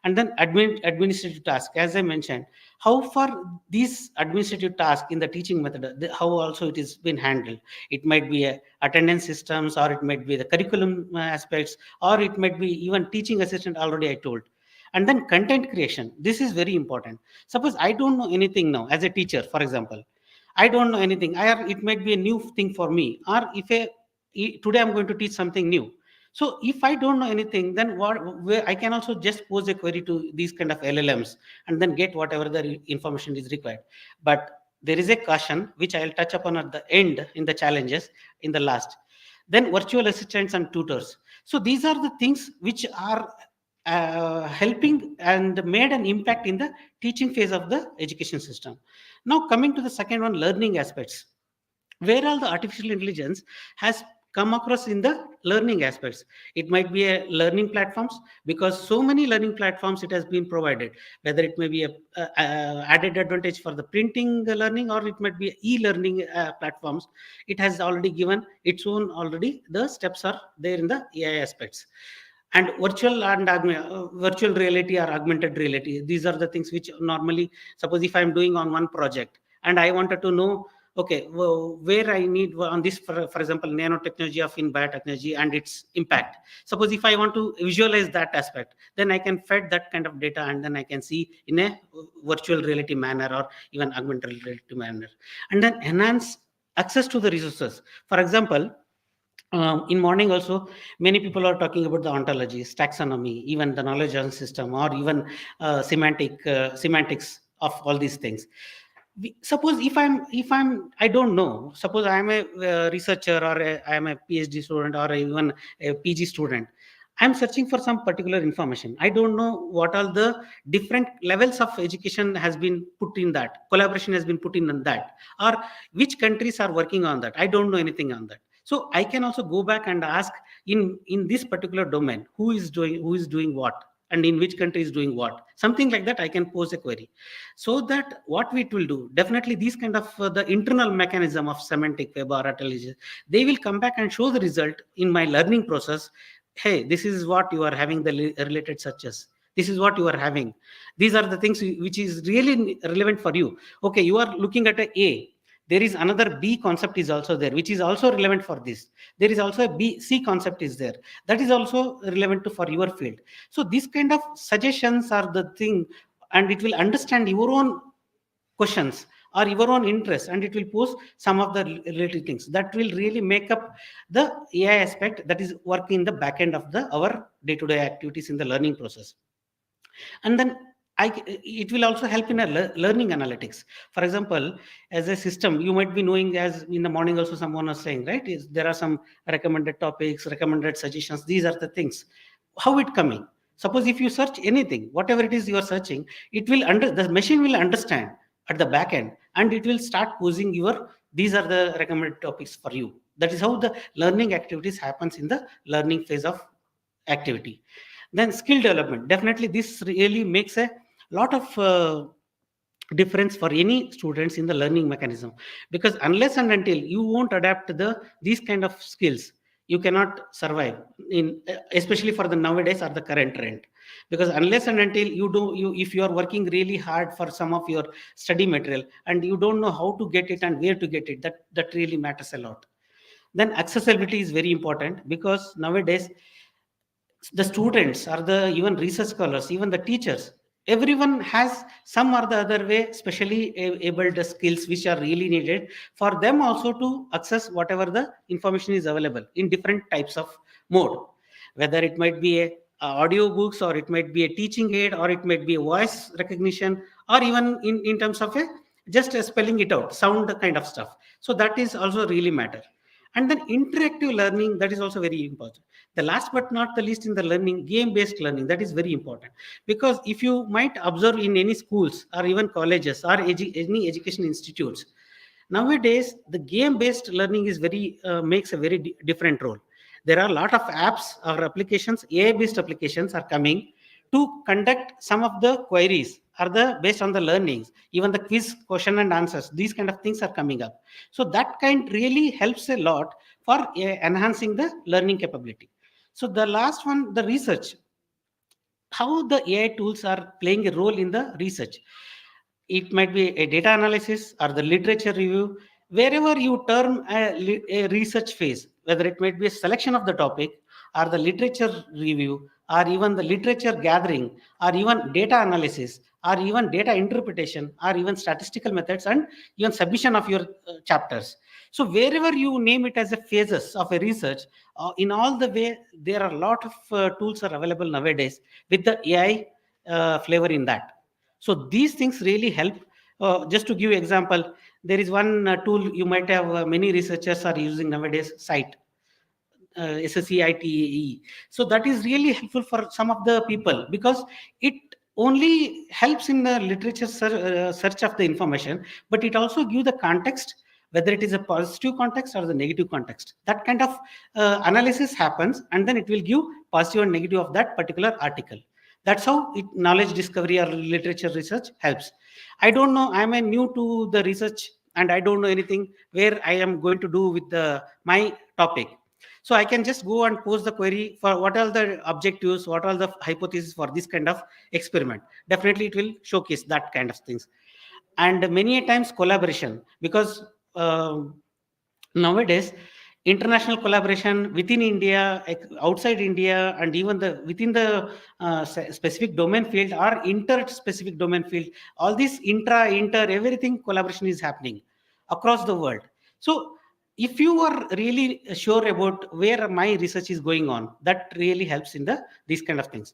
And then administrative task, as I mentioned, how far these administrative tasks in the teaching method, how also it is been handled. It might be a attendance systems, or it might be the curriculum aspects, or it might be even teaching assistant, already I told. And then content creation, this is very important. Suppose I don't know anything now as a teacher, for example, I don't know anything, it might be a new thing for me, or if today I'm going to teach something new. So if I don't know anything, then where I can also just pose a query to these kind of LLMs, and then get whatever the information is required. But there is a caution which I'll touch upon at the end in the challenges in the last. Then virtual assistants and tutors. So these are the things which are helping and made an impact in the teaching phase of the education system. Now coming to the second one, learning aspects, where all the artificial intelligence has come across in the learning aspects. It might be a learning platforms, because so many learning platforms it has been provided, whether it may be a added advantage for the printing learning, or it might be e-learning platforms. It has already given its own, already the steps are there in the AI aspects. And virtual and virtual reality or augmented reality, these are the things which normally, suppose if I'm doing on one project and I wanted to know, okay, well, where I need on this, for example, nanotechnology of in biotechnology and its impact. Suppose if I want to visualize that aspect, then I can fed that kind of data, and then I can see in a virtual reality manner, or even augmented reality manner, and then enhance access to the resources. For example, in morning also, many people are talking about the ontologies, taxonomy, even the knowledge system, or even semantics of all these things. Suppose if I don't know, suppose I am a researcher, or I am a PhD student, or even a PG student, I'm searching for some particular information. I don't know what all the different levels of education has been put in that, collaboration has been put in on that, or which countries are working on that. I don't know anything on that. So I can also go back and ask in this particular domain, who is doing what, and in which country is doing what, something like that. I can pose a query, so that what it will do, definitely these kind of the internal mechanism of semantic web or intelligence, they will come back and show the result in my learning process. Hey, this is what you are having, the related searches, this is what you are having, these are the things which is really relevant for you. Okay, you are looking at a, there is another b concept is also there, which is also relevant for this. There is also a b c concept is there, that is also relevant to for your field. So these kind of suggestions are the thing, and it will understand your own questions or your own interest, and it will pose some of the related things that will really make up the AI aspect that is working in the back end of the our day-to-day activities in the learning process. And then it will also help in a learning analytics. For example, as a system, you might be knowing, as in the morning also someone was saying, right, is there are some recommended topics, recommended suggestions, these are the things. How it coming? Suppose if you search anything, whatever it is you are searching, it will the machine will understand at the back end, and it will start posing your, these are the recommended topics for you. That is how the learning activities happens in the learning phase of activity. Then skill development, definitely this really makes a lot of difference for any students in the learning mechanism, because unless and until you won't adapt these kind of skills, you cannot survive in, especially for the nowadays or the current trend. Because unless and until if you are working really hard for some of your study material and you don't know how to get it and where to get it, that really matters a lot. Then accessibility is very important, because nowadays the students or the even research scholars, even the teachers, everyone has some or the other way specially abled skills which are really needed for them also to access whatever the information is available in different types of mode, whether it might be a audio books, or it might be a teaching aid, or it might be a voice recognition, or even in terms of a just spelling it out sound kind of stuff. So that is also really matter. And then interactive learning, that is also very important. The last but not the least in the learning, game based learning, that is very important, because if you might observe in any schools or even colleges or any education institutes, nowadays the game based learning is very makes a very different role. There are a lot of apps or applications, AI based applications are coming to conduct some of the queries, are the based on the learnings, even the quiz question and answers, these kind of things are coming up. So that kind really helps a lot for enhancing the learning capability. So the last one, the research, how the AI tools are playing a role in the research. It might be a data analysis or the literature review, wherever you term a research phase, whether it might be a selection of the topic or the literature review, or even the literature gathering, or even data analysis, or even data interpretation, or even statistical methods, and even submission of your chapters. So wherever you name it as a phases of a research, in all the way, there are a lot of tools are available nowadays with the AI flavor in that. So these things really help. Just to give you example, there is one tool you might have, many researchers are using nowadays, site, SSCITE. So that is really helpful for some of the people, because it only helps in the literature search of the information, but it also give the context, whether it is a positive context or the negative context. That kind of analysis happens, and then it will give positive and negative of that particular article. That's how knowledge discovery or literature research helps. I don't know, I'm a new to the research, and I don't know anything where I am going to do with my topic. So I can just go and pose the query for what are the objectives, what are the hypotheses for this kind of experiment. Definitely it will showcase that kind of things. And many a times collaboration, because nowadays international collaboration within India, outside India, and even the within the specific domain field or inter specific domain field, all this inter everything collaboration is happening across the world. So if you are really sure about where my research is going on, that really helps in the these kind of things.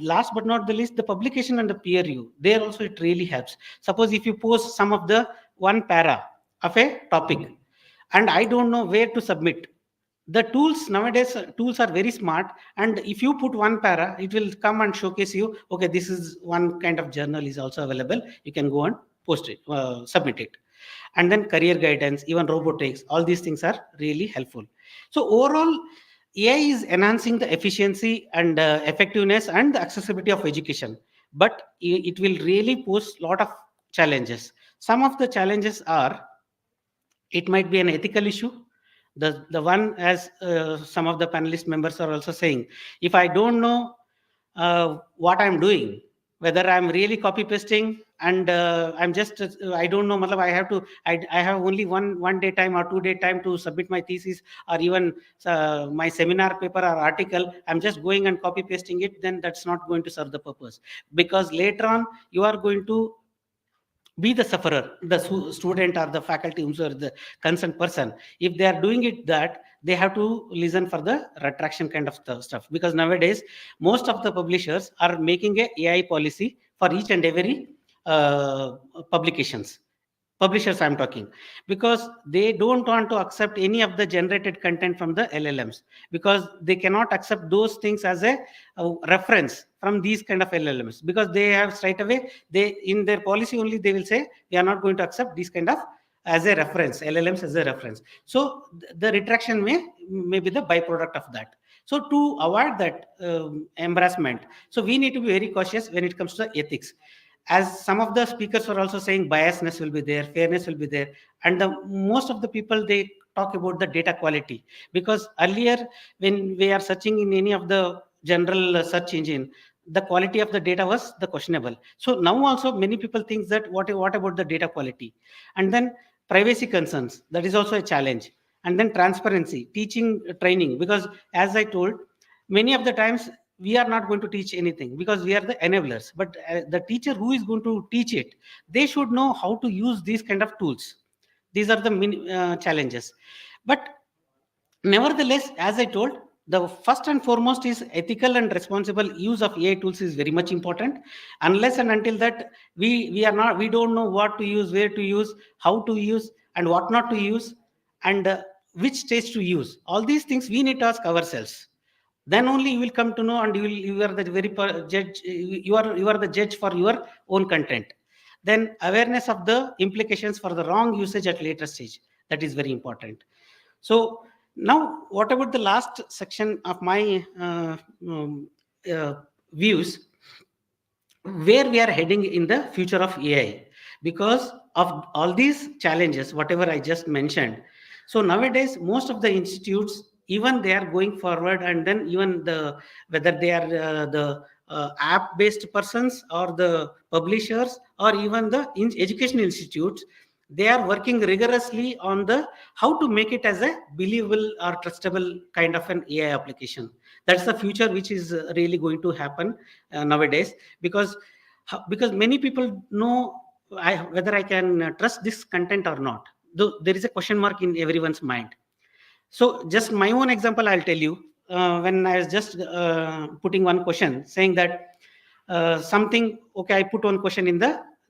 Last but not the least, the publication and the peer review, there also it really helps. Suppose if you post some of the one para of a topic, and I don't know where to submit, the tools nowadays, tools are very smart, and if you put one para, it will come and showcase you, okay, this is one kind of journal is also available, you can go and post it, submit it. And then career guidance, even robotics, all these things are really helpful. So overall, AI is enhancing the efficiency and effectiveness and the accessibility of education, but it will really pose a lot of challenges. Some of the challenges are, it might be an ethical issue. The one, as some of the panelist members are also saying, if I don't know what I'm doing, whether I'm really copy pasting and I'm just I don't know, matlab, I have only one day time or 2 day time to submit my thesis, or even my seminar paper or article, I'm just going and copy pasting it, then that's not going to serve the purpose, because later on you are going to be the sufferer, the student or the faculty, or the concerned person. If they are doing it, that they have to listen for the retraction kind of stuff, because nowadays most of the publishers are making a AI policy for each and every publications. Publishers I'm talking, because they don't want to accept any of the generated content from the LLMs, because they cannot accept those things as a reference from these kind of LLMs, because they have straight away, they in their policy only they will say we are not going to accept these kind of as a reference, LLMs as a reference. So the retraction may be the byproduct of that. So to avoid that embarrassment, so we need to be very cautious when it comes to ethics. As some of the speakers are also saying, biasness will be there, fairness will be there, and most of the people, they talk about the data quality, because earlier when we are searching in any of the general search engine, the quality of the data was the questionable. So now also many people think that what about the data quality? And then privacy concerns, that is also a challenge. And then transparency, teaching, training, because as I told, many of the times we are not going to teach anything because we are the enablers, but the teacher who is going to teach it, they should know how to use these kind of tools. These are the challenges. But nevertheless, as I told, the first and foremost is ethical and responsible use of AI tools is very much important. Unless and until that we don't know what to use, where to use, how to use, and what not to use, and which stage to use, all these things we need to ask ourselves. Then only you will come to know, and you are the very judge, you are the judge for your own content. Then awareness of the implications for the wrong usage at later stage, that is very important. So now, what about the last section of my views, where we are heading in the future of AI? Because of all these challenges, whatever I just mentioned. So nowadays, most of the institutes, even they are going forward, and then even whether they are the app-based persons or the publishers or even the educational institutes, they are working rigorously on the how to make it as a believable or trustable kind of an AI application. That's the future which is really going to happen nowadays, because many people know whether I can trust this content or not. Though there is a question mark in everyone's mind. So just my own example, I'll tell you. When I was just putting one question, saying that something, okay, I put one question in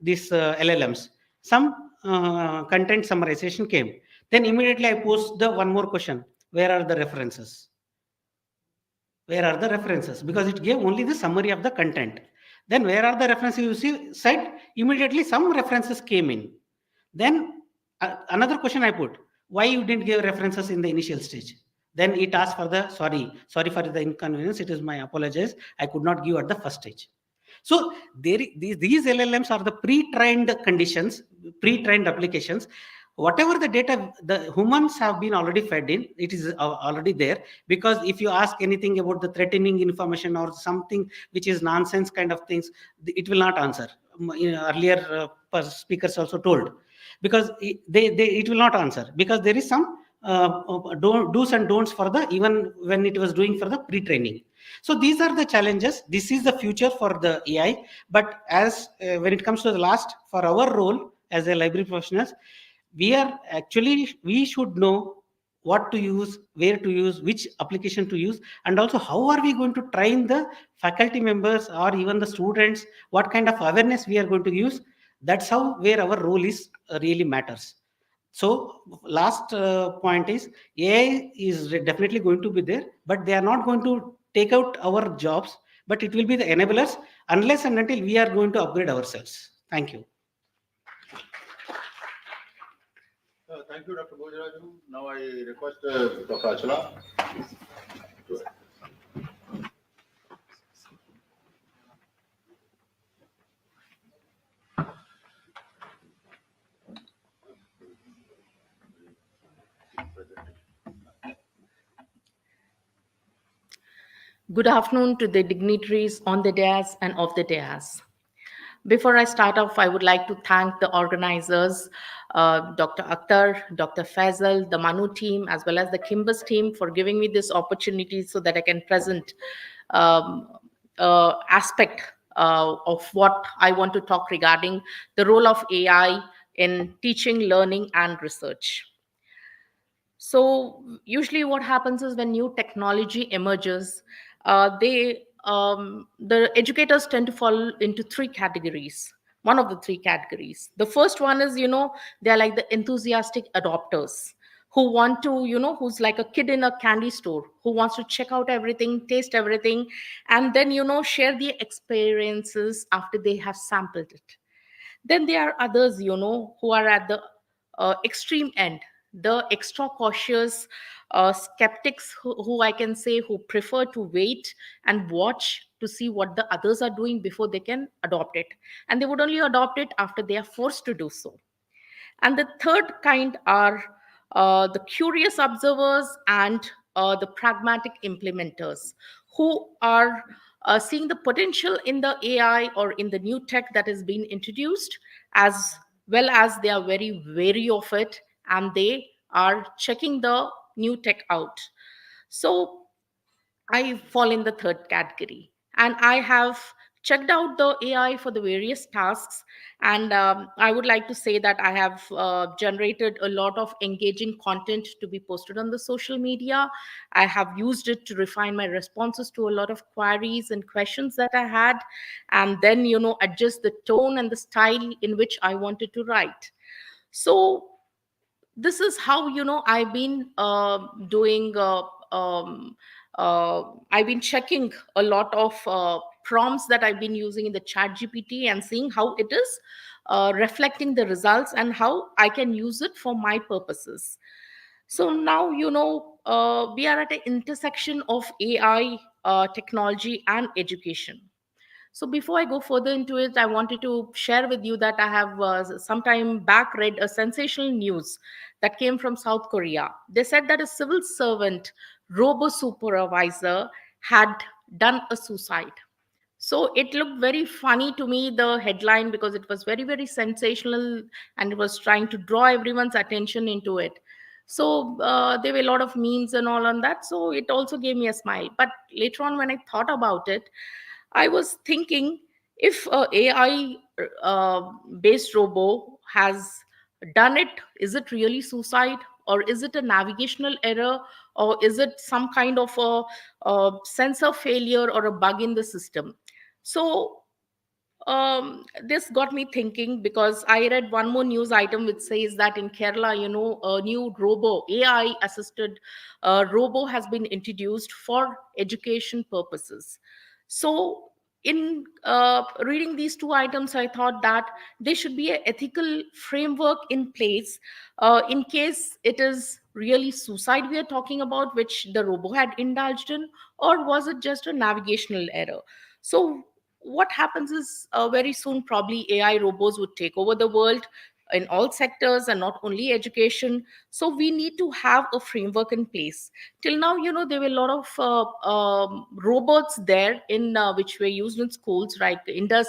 this LLMs. Some content summarization came. Then immediately I post the one more question. Where are the references? Where are the references? Because it gave only the summary of the content. Then where are the references? You see, said immediately some references came in. Then another question I put, why you didn't give references in the initial stage? Then it asked for the sorry for the inconvenience. It is my apologies. I could not give at the first stage. So these LLMs are the pre-trained conditions, pre-trained applications. Whatever the data the humans have been already fed in, it is already there. Because if you ask anything about the threatening information or something which is nonsense kind of things, it will not answer. Earlier speakers also told, because it will not answer, because there is some do's and don'ts for the, even when it was doing for the pre-training. So these are the challenges. This is the future for the AI. But as when it comes to the last, for our role as a library professionals, we should know what to use, where to use, which application to use, and also how are we going to train the faculty members or even the students, what kind of awareness we are going to use. That's how where our role is really matters. So last point is AI is definitely going to be there, but they are not going to take out our jobs, but it will be the enablers unless and until we are going to upgrade ourselves. Thank you. Thank you, Dr. Bhojaraju. Now I request Dr. Achala. Good afternoon to the dignitaries on the dais and off the dais. Before I start off, I would like to thank the organizers, Dr. Akhtar, Dr. Faisal, the MANUU team, as well as the Knimbus team for giving me this opportunity so that I can present aspect of what I want to talk regarding the role of AI in teaching, learning, and research. So usually what happens is when new technology emerges, the educators tend to fall into three categories. One of the three categories. The first one is, they're like the enthusiastic adopters who want to, who's like a kid in a candy store who wants to check out everything, taste everything, and then, share the experiences after they have sampled it. Then there are others, who are at the extreme end, the extra cautious skeptics who I can say who prefer to wait and watch to see what the others are doing before they can adopt it. And they would only adopt it after they are forced to do so. And the third kind are the curious observers and the pragmatic implementers who are seeing the potential in the AI or in the new tech that is being introduced, as well as they are very wary of it and they are checking the new tech out. So I fall in the third category. And I have checked out the AI for the various tasks. And I would like to say that I have generated a lot of engaging content to be posted on the social media. I have used it to refine my responses to a lot of queries and questions that I had, and then, adjust the tone and the style in which I wanted to write. So this is how I've been doing I've been checking a lot of prompts that I've been using in the chat GPT and seeing how it is reflecting the results and how I can use it for my purposes. So now we are at an intersection of AI technology and education. So before I go further into it, I wanted to share with you that I have some time back read a sensational news that came from South Korea. They said that a civil servant, robo supervisor, had done a suicide. So it looked very funny to me, the headline, because it was very, very sensational and it was trying to draw everyone's attention into it. So there were a lot of memes and all on that. So it also gave me a smile. But later on, when I thought about it, I was thinking, if a AI based robo has done it, is it really suicide, or is it a navigational error, or is it some kind of a sensor failure or a bug in the system? So this got me thinking, because I read one more news item which says that in Kerala, a new robo, AI assisted robo has been introduced for education purposes. So in reading these two items, I thought that there should be an ethical framework in place in case it is really suicide we are talking about, which the robo had indulged in, or was it just a navigational error? So what happens is very soon probably AI robots would take over the world in all sectors and not only education. So we need to have a framework in place. Till now, there were a lot of robots there in which were used in schools, right? The Indus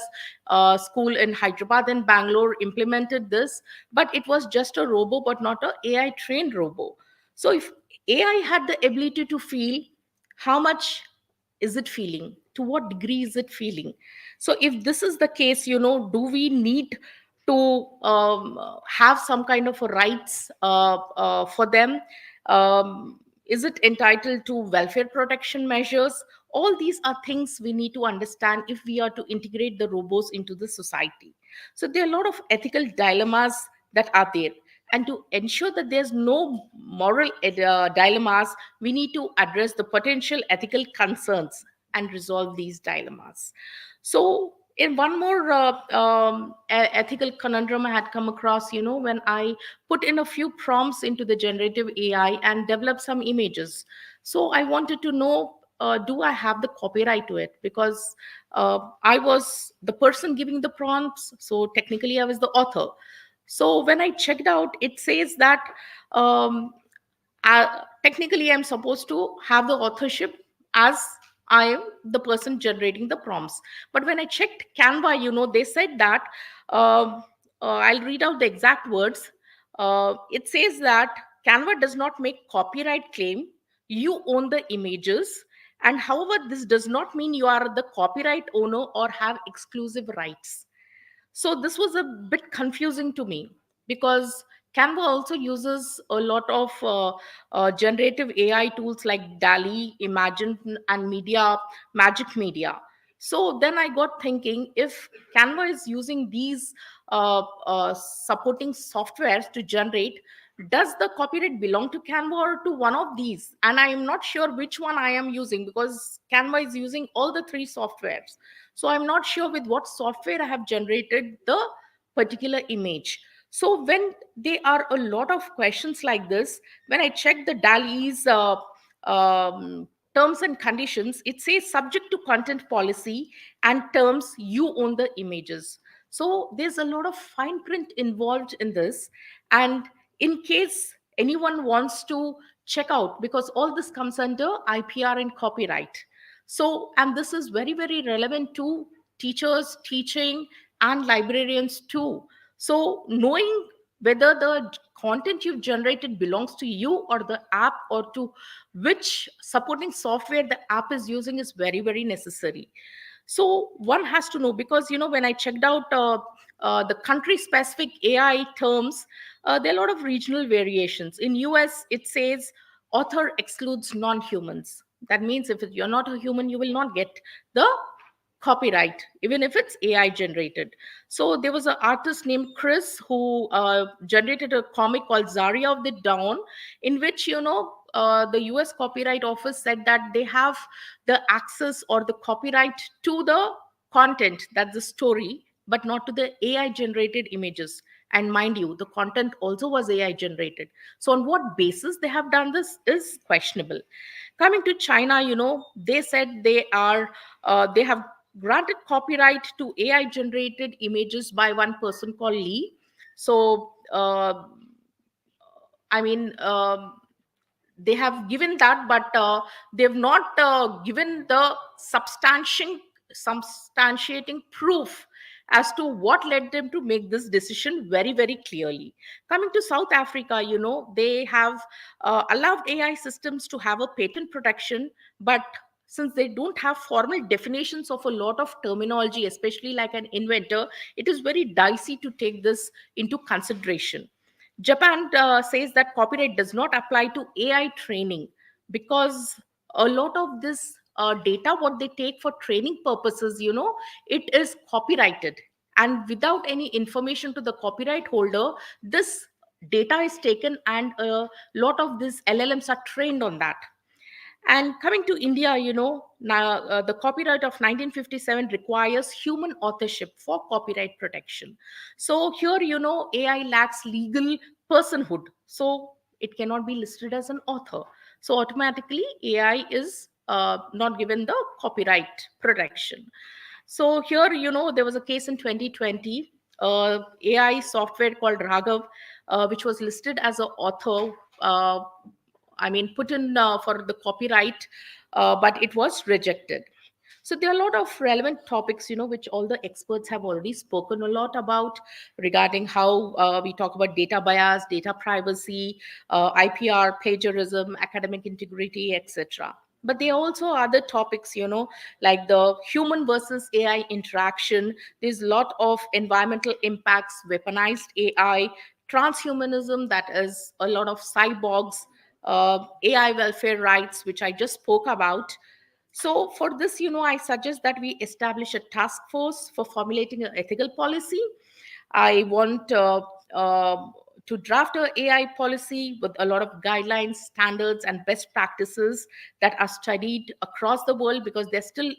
school in Hyderabad and Bangalore implemented this, but it was just a robo, but not a AI trained robo. So if AI had the ability to feel, how much is it feeling, to what degree is it feeling? So if this is the case, do we need to have some kind of a rights for them? Is it entitled to welfare protection measures? All these are things we need to understand if we are to integrate the robots into the society. So there are a lot of ethical dilemmas that are there. And to ensure that there's no moral dilemmas, we need to address the potential ethical concerns and resolve these dilemmas. So, in one more ethical conundrum I had come across, when I put in a few prompts into the generative AI and developed some images. So, I wanted to know, do I have the copyright to it? Because I was the person giving the prompts, so technically I was the author. So when I checked out, it says that um, technically I'm supposed to have the authorship as I am the person generating the prompts. But when I checked Canva, they said that I'll read out the exact words. It says that Canva does not make copyright claim. You own the images. And however, this does not mean you are the copyright owner or have exclusive rights. So this was a bit confusing to me, because Canva also uses a lot of generative AI tools like DALI, Imagine, and Magic Media. So then I got thinking, if Canva is using these supporting softwares to generate, does the copyright belong to Canva or to one of these? And I am not sure which one I am using, because Canva is using all the three softwares. So I'm not sure with what software I have generated the particular image. So when there are a lot of questions like this, when I check the DALI's terms and conditions, it says subject to content policy and terms, you own the images. So there's a lot of fine print involved in this. And in case anyone wants to check out, because all this comes under IPR and copyright. So, and this is very, very relevant to teachers, teaching, and librarians too. So, knowing whether the content you've generated belongs to you or the app, or to which supporting software the app is using, is very, very necessary. So one has to know, because when I checked out the country specific AI terms, there are a lot of regional variations. In US, it says author excludes non-humans. That means if you're not a human, you will not get the copyright, even if it's AI generated. So there was an artist named Chris who generated a comic called Zarya of the Dawn, in which the US Copyright Office said that they have the access or the copyright to the content, that's the story, but not to the AI generated images. And mind you, the content also was AI generated. So on what basis they have done this is questionable. Coming to China, they said they have granted copyright to AI generated images by one person called Lee. So I mean, they have given that, but they've not given the substantiating proof as to what led them to make this decision very, very clearly. Coming to South Africa, they have allowed AI systems to have a patent protection, but since they don't have formal definitions of a lot of terminology, especially like an inventor, it is very dicey to take this into consideration. Japan says that copyright does not apply to AI training, because a lot of this data, what they take for training purposes, it is copyrighted. And without any information to the copyright holder, this data is taken, and a lot of these LLMs are trained on that. And coming to India, now the copyright of 1957 requires human authorship for copyright protection. So here, AI lacks legal personhood. So it cannot be listed as an author. So automatically, AI is not given the copyright protection. So here, there was a case in 2020, AI software called Raghav, which was listed as an author. Put in for the copyright, but it was rejected. So there are a lot of relevant topics, which all the experts have already spoken a lot about, regarding how we talk about data bias, data privacy, IPR, plagiarism, academic integrity, etc. But there are also other topics, like the human versus AI interaction. There's a lot of environmental impacts, weaponized AI, transhumanism, that is a lot of cyborgs, AI welfare rights, which I just spoke about. So for this, I suggest that we establish a task force for formulating an ethical policy. I want to draft a AI policy with a lot of guidelines, standards, and best practices that are studied across the world, because they're still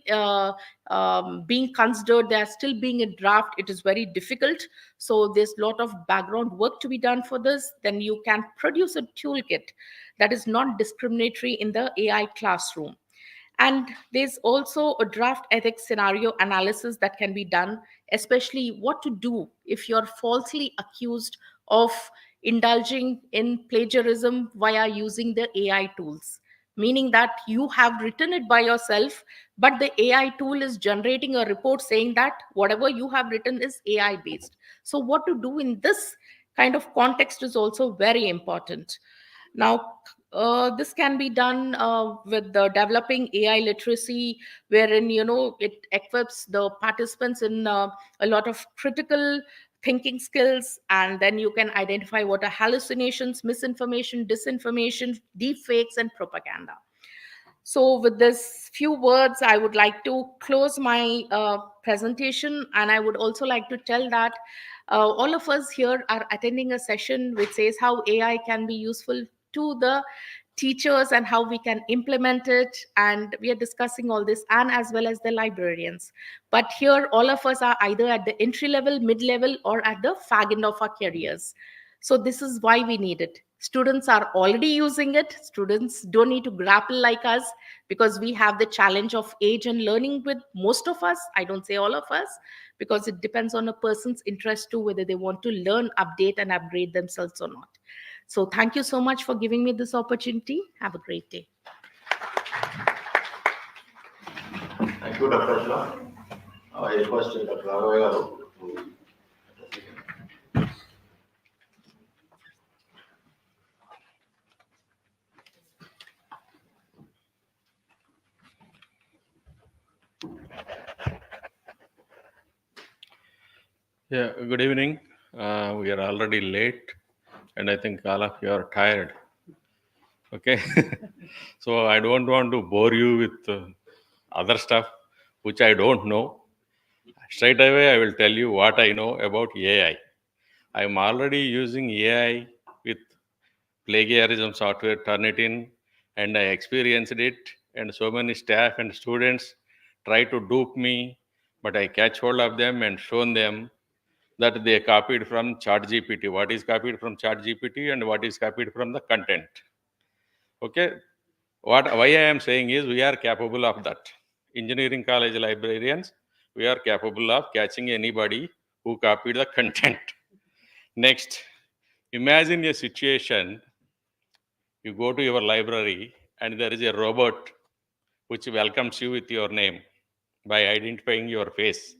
being considered, they are still being in draft. It is very difficult. So there's a lot of background work to be done for this. Then you can produce a toolkit that is not discriminatory in the AI classroom. And there's also a draft ethics scenario analysis that can be done, especially what to do if you're falsely accused of indulging in plagiarism via using the AI tools. Meaning that you have written it by yourself, but the AI tool is generating a report saying that whatever you have written is AI based. So, what to do in this kind of context is also very important. Now, this can be done with the developing AI literacy, wherein it equips the participants in a lot of critical thinking skills, and then you can identify what are hallucinations, misinformation, disinformation, deep fakes, and propaganda. So, with this few words, I would like to close my presentation, and I would also like to tell that all of us here are attending a session which says how AI can be useful to the teachers and how we can implement it. And we are discussing all this, and as well as the librarians. But here, all of us are either at the entry level, mid level, or at the fag end of our careers. So, this is why we need it. Students are already using it. Students don't need to grapple like us, because we have the challenge of age and learning with most of us. I don't say all of us, because it depends on a person's interest too, whether they want to learn, update, and upgrade themselves or not. So thank you so much for giving me this opportunity. Have a great day. Thank you, Dr. Shah. I request Dr. Raghav garu to. Yeah, good evening. We are already late, and I think all of you are tired. Okay, so I don't want to bore you with other stuff which I don't know. Straight away, I will tell you what I know about AI. I am already using AI with plagiarism software, Turnitin, and I experienced it. And so many staff and students try to dupe me, but I catch hold of them and shown them that they copied from ChatGPT. What is copied from ChatGPT and what is copied from the content. Okay, why I am saying is we are capable of that. Engineering college librarians, we are capable of catching anybody who copied the content. Next, imagine a situation, you go to your library and there is a robot which welcomes you with your name by identifying your face.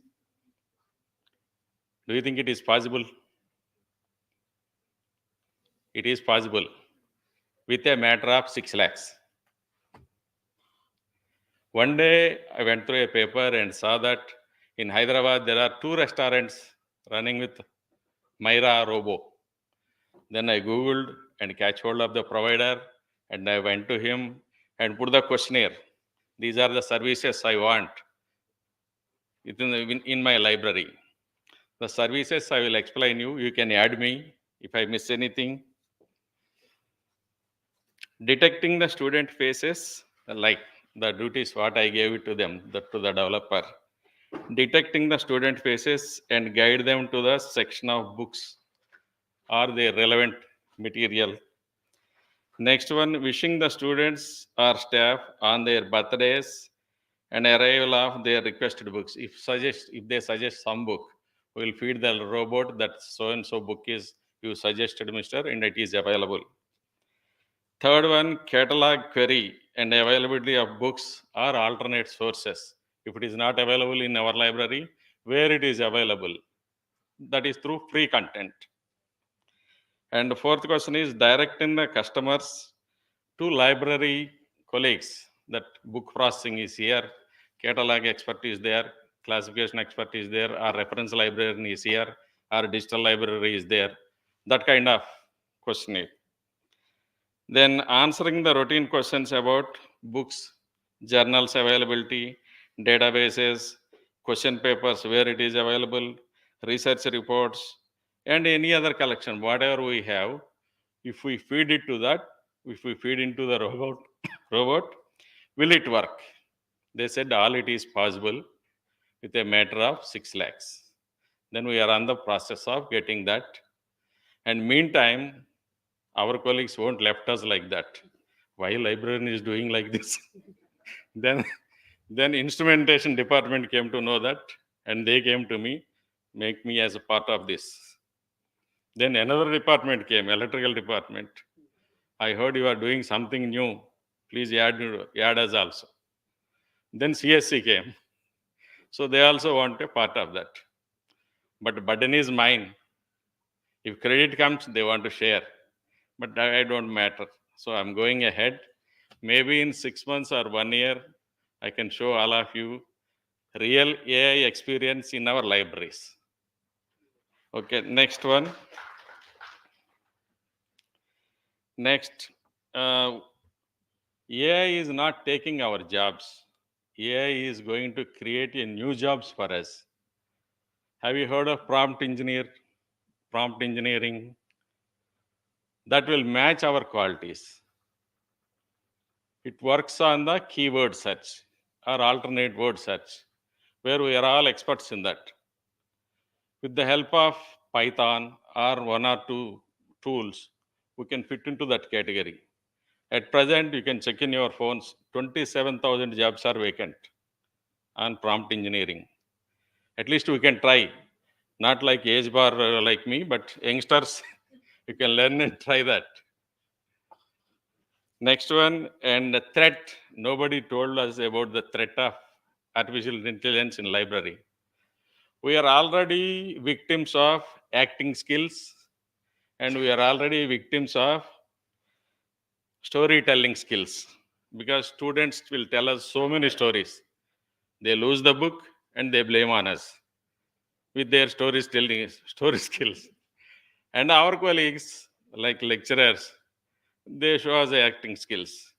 Do you think it is possible? It is possible with a matter of 6 lakhs. One day I went through a paper and saw that in Hyderabad there are 2 restaurants running with Myra Robo. Then I Googled and catch hold of the provider, and I went to him and put the questionnaire. These are the services I want in my library. The services I will explain you. You can add me if I miss anything. Detecting the student faces, like the duties what I gave it to them, to the developer. Detecting the student faces and guide them to the section of books or the relevant material. Next one, wishing the students or staff on their birthdays and arrival of their requested books. If they suggest some book, we will feed the robot that so and so book is you suggested, Mister, and it is available. Third one, catalog query and availability of books or alternate sources. If it is not available in our library, where it is available? That is through free content. And the fourth question is directing the customers to library colleagues, that book processing is here, catalog expert is there, classification expert is there, or reference librarian is here, or digital library is there, that kind of questionnaire. Then answering the routine questions about books, journals availability, databases, question papers where it is available, research reports, and any other collection, whatever we have, if we feed it to that, if we feed into the robot, will it work? They said all it is possible with a matter of 6 lakhs. Then we are on the process of getting that. And meantime, our colleagues won't left us like that. Why librarian is doing like this? then then instrumentation department came to know that, and they came to me, make me as a part of this. Then another department came, electrical department. I heard you are doing something new. Please add us also. Then CSC came. So they also want a part of that. But burden is mine. If credit comes, they want to share. But I don't matter. So I'm going ahead. Maybe in 6 months or 1 year, I can show all of you real AI experience in our libraries. Okay, next one. Next, AI is not taking our jobs. AI is going to create a new jobs for us. Have you heard of prompt engineering? That will match our qualities. It works on the keyword search or alternate word search, where we are all experts in that. With the help of Python or 1 or 2 tools, we can fit into that category. At present, you can check in your phones, 27,000 jobs are vacant on prompt engineering. At least we can try. Not like age bar like me, but youngsters, you can learn and try that. Next one, and the threat. Nobody told us about the threat of artificial intelligence in library. We are already victims of acting skills, and we are already victims of storytelling skills, because students will tell us so many stories. They lose the book and they blame on us with their story skills. And our colleagues, like lecturers, they show us the acting skills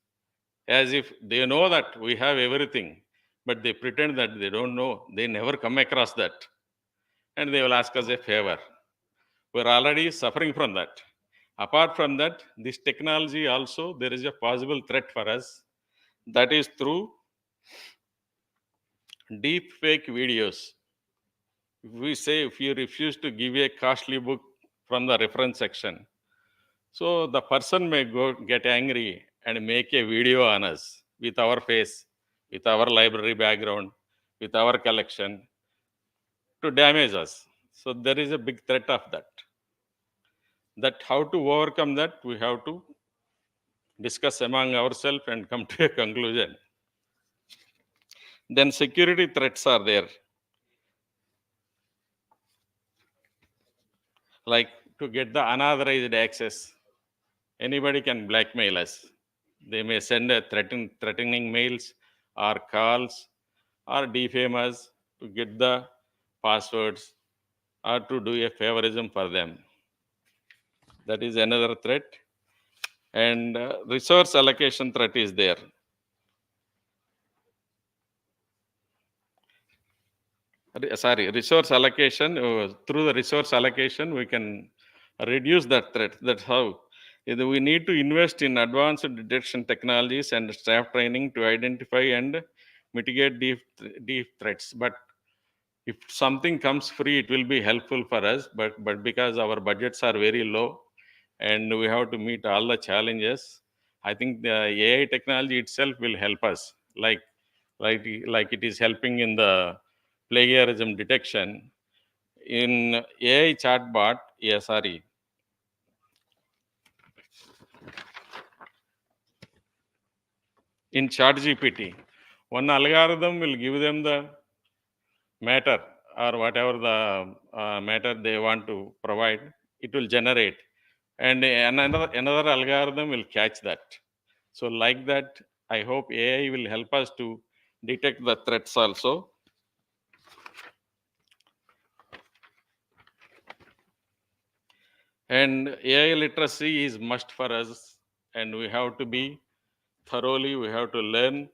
as if they know that we have everything, but they pretend that they don't know. They never come across that. And they will ask us a favor. We're already suffering from that. Apart from that, this technology also, there is a possible threat for us. That is through deep fake videos. If we say, if you refuse to give a costly book from the reference section, so the person may go get angry and make a video on us with our face, with our library background, with our collection to damage us. So there is a big threat of that. That how to overcome that, we have to discuss among ourselves and come to a conclusion. Then security threats are there. Like to get the unauthorized access, anybody can blackmail us. They may send a threatening mails or calls or defame us to get the passwords or to do a favorism for them. That is another threat. And resource allocation threat is there. Resource allocation. Through the resource allocation, we can reduce that threat. That's how. We need to invest in advanced detection technologies and staff training to identify and mitigate deep threats. But if something comes free, it will be helpful for us. But because our budgets are very low and we have to meet all the challenges, I think the AI technology itself will help us. Like it is helping in the plagiarism detection. In AI chatbot, in ChatGPT, one algorithm will give them the matter or whatever the matter they want to provide, it will generate. And another algorithm will catch that. So like that, I hope AI will help us to detect the threats also. And AI literacy is must for us, and we have to be thoroughly, we have to learn.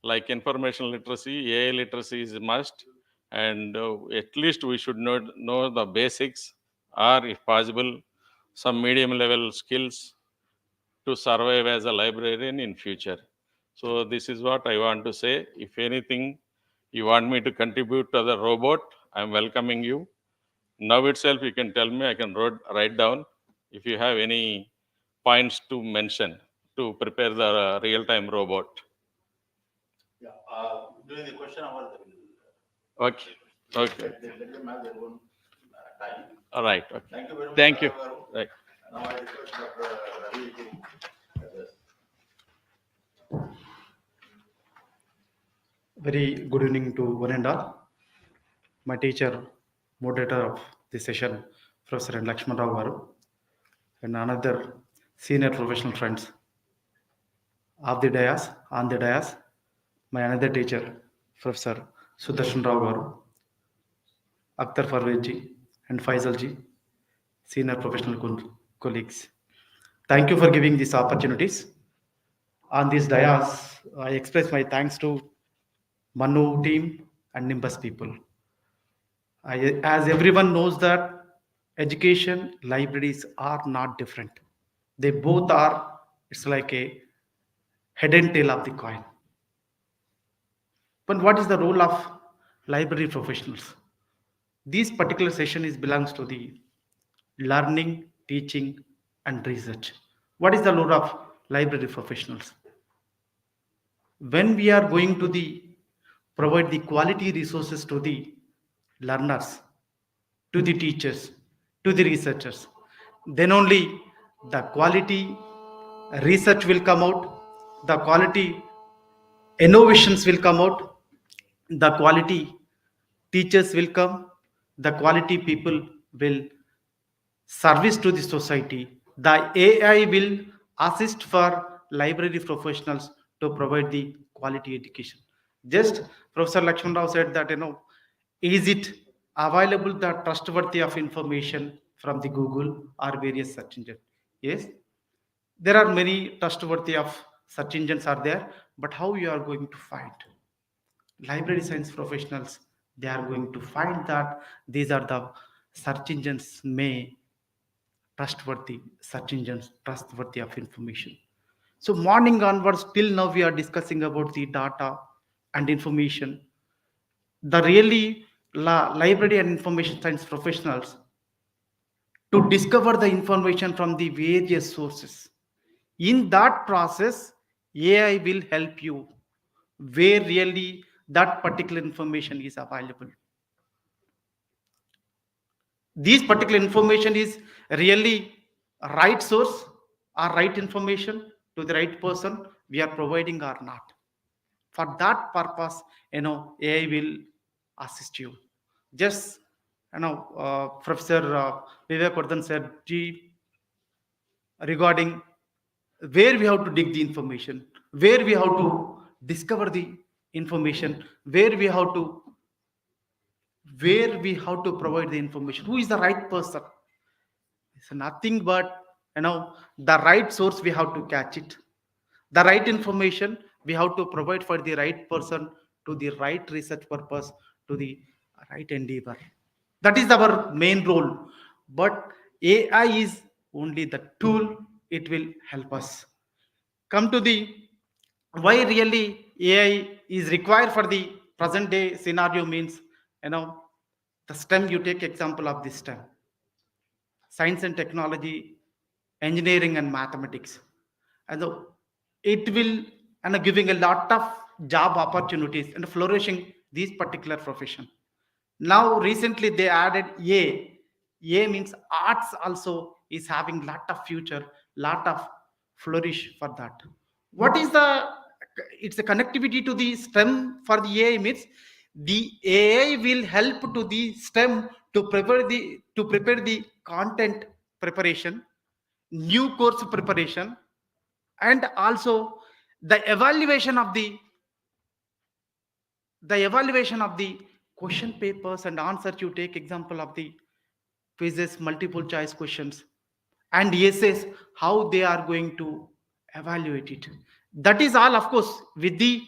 Like information literacy, AI literacy is a must, and at least we should know the basics or if possible, some medium level skills to survive as a librarian in future. So this is what I want to say. If anything you want me to contribute to the robot, I'm welcoming you. Now itself you can tell me, I can write down if you have any points to mention to prepare the real-time robot. Yeah, during the question hour, they will. Okay. Okay. Let them have their own time. All right. Okay. Thank you very much. Thank you. Garu. Right. Now I request Dr. Ravi to address. Very good evening to one and all. My teacher, moderator of this session, Professor Lakshman Rao Garu, and another senior professional friends of the dais, on the dais, my another teacher, Professor Sudarshan Rao Garu, Akhtar Parvez ji, and Faisal ji, senior professional colleagues. Thank you for giving these opportunities. On this dais, I express my thanks to MANUU team and Nimbus people. As everyone knows that education libraries are not different. They both are, it's like a head and tail of the coin. But what is the role of library professionals? This particular session belongs to the learning, teaching, and research. What is the role of library professionals? When we are going to provide the quality resources to the learners, to the teachers, to the researchers, then only the quality research will come out, the quality innovations will come out, the quality teachers will come, the quality people will service to the society. The AI will assist for library professionals to provide the quality education. Just Professor Lakshman Rao said that, is it available the trustworthy of information from the Google or various search engine? Yes, there are many trustworthy of search engines are there, but how you are going to find? Library science professionals, they are going to find that these are the search engines may trustworthy search engines, trustworthy of information. So morning onwards till now we are discussing about the data and information. The really library and information science professionals to discover the information from the various sources. In that process, AI will help you where really that particular information is available. This particular information is really right source or right information to the right person we are providing or not. For that purpose, AI will assist you. Just Professor Vivek Vardhan said regarding where we have to dig the information, where we have to discover the information, where we have to provide the information, who is the right person. It's nothing but the right source we have to catch it, the right information we have to provide for the right person to the right research purpose to the right endeavor. That is our main role. But AI is only the tool. It will help us come to the why really AI is required for the present day scenario. Means the STEM, you take example of this STEM, science and technology, engineering and mathematics, and it will giving a lot of job opportunities and flourishing these particular profession. Now recently they added A means arts also is having lot of future, lot of flourish for that. What is it's a connectivity to the STEM for the AI. Means the AI will help to the STEM to prepare the content preparation, new course preparation, and also the evaluation of the question papers and answers. You take example of the quizzes, multiple choice questions, and essays, how they are going to evaluate it. That is all, of course, with the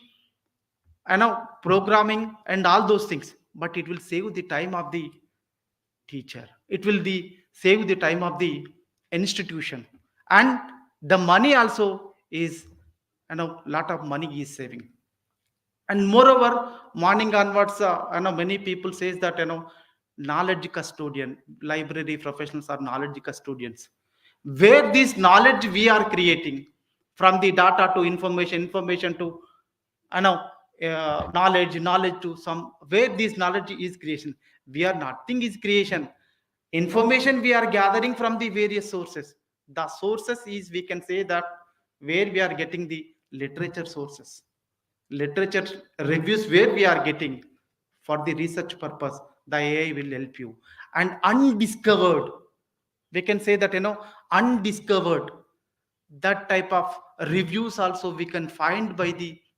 programming and all those things, but it will save the time of the teacher. It will save the time of the institution, and the money also is, lot of money is saving. And moreover, morning onwards, many people says that, knowledge custodian, library professionals are knowledge custodians, where this knowledge we are creating from the data to information to, you know knowledge to some, where this knowledge is creation. We are nothing is creation. Information we are gathering from the various sources. The sources is, we can say that, where we are getting the literature sources, literature reviews, where we are getting for the research purpose. The AI will help you. And undiscovered, we can say that, undiscovered, that type of reviews also we can find by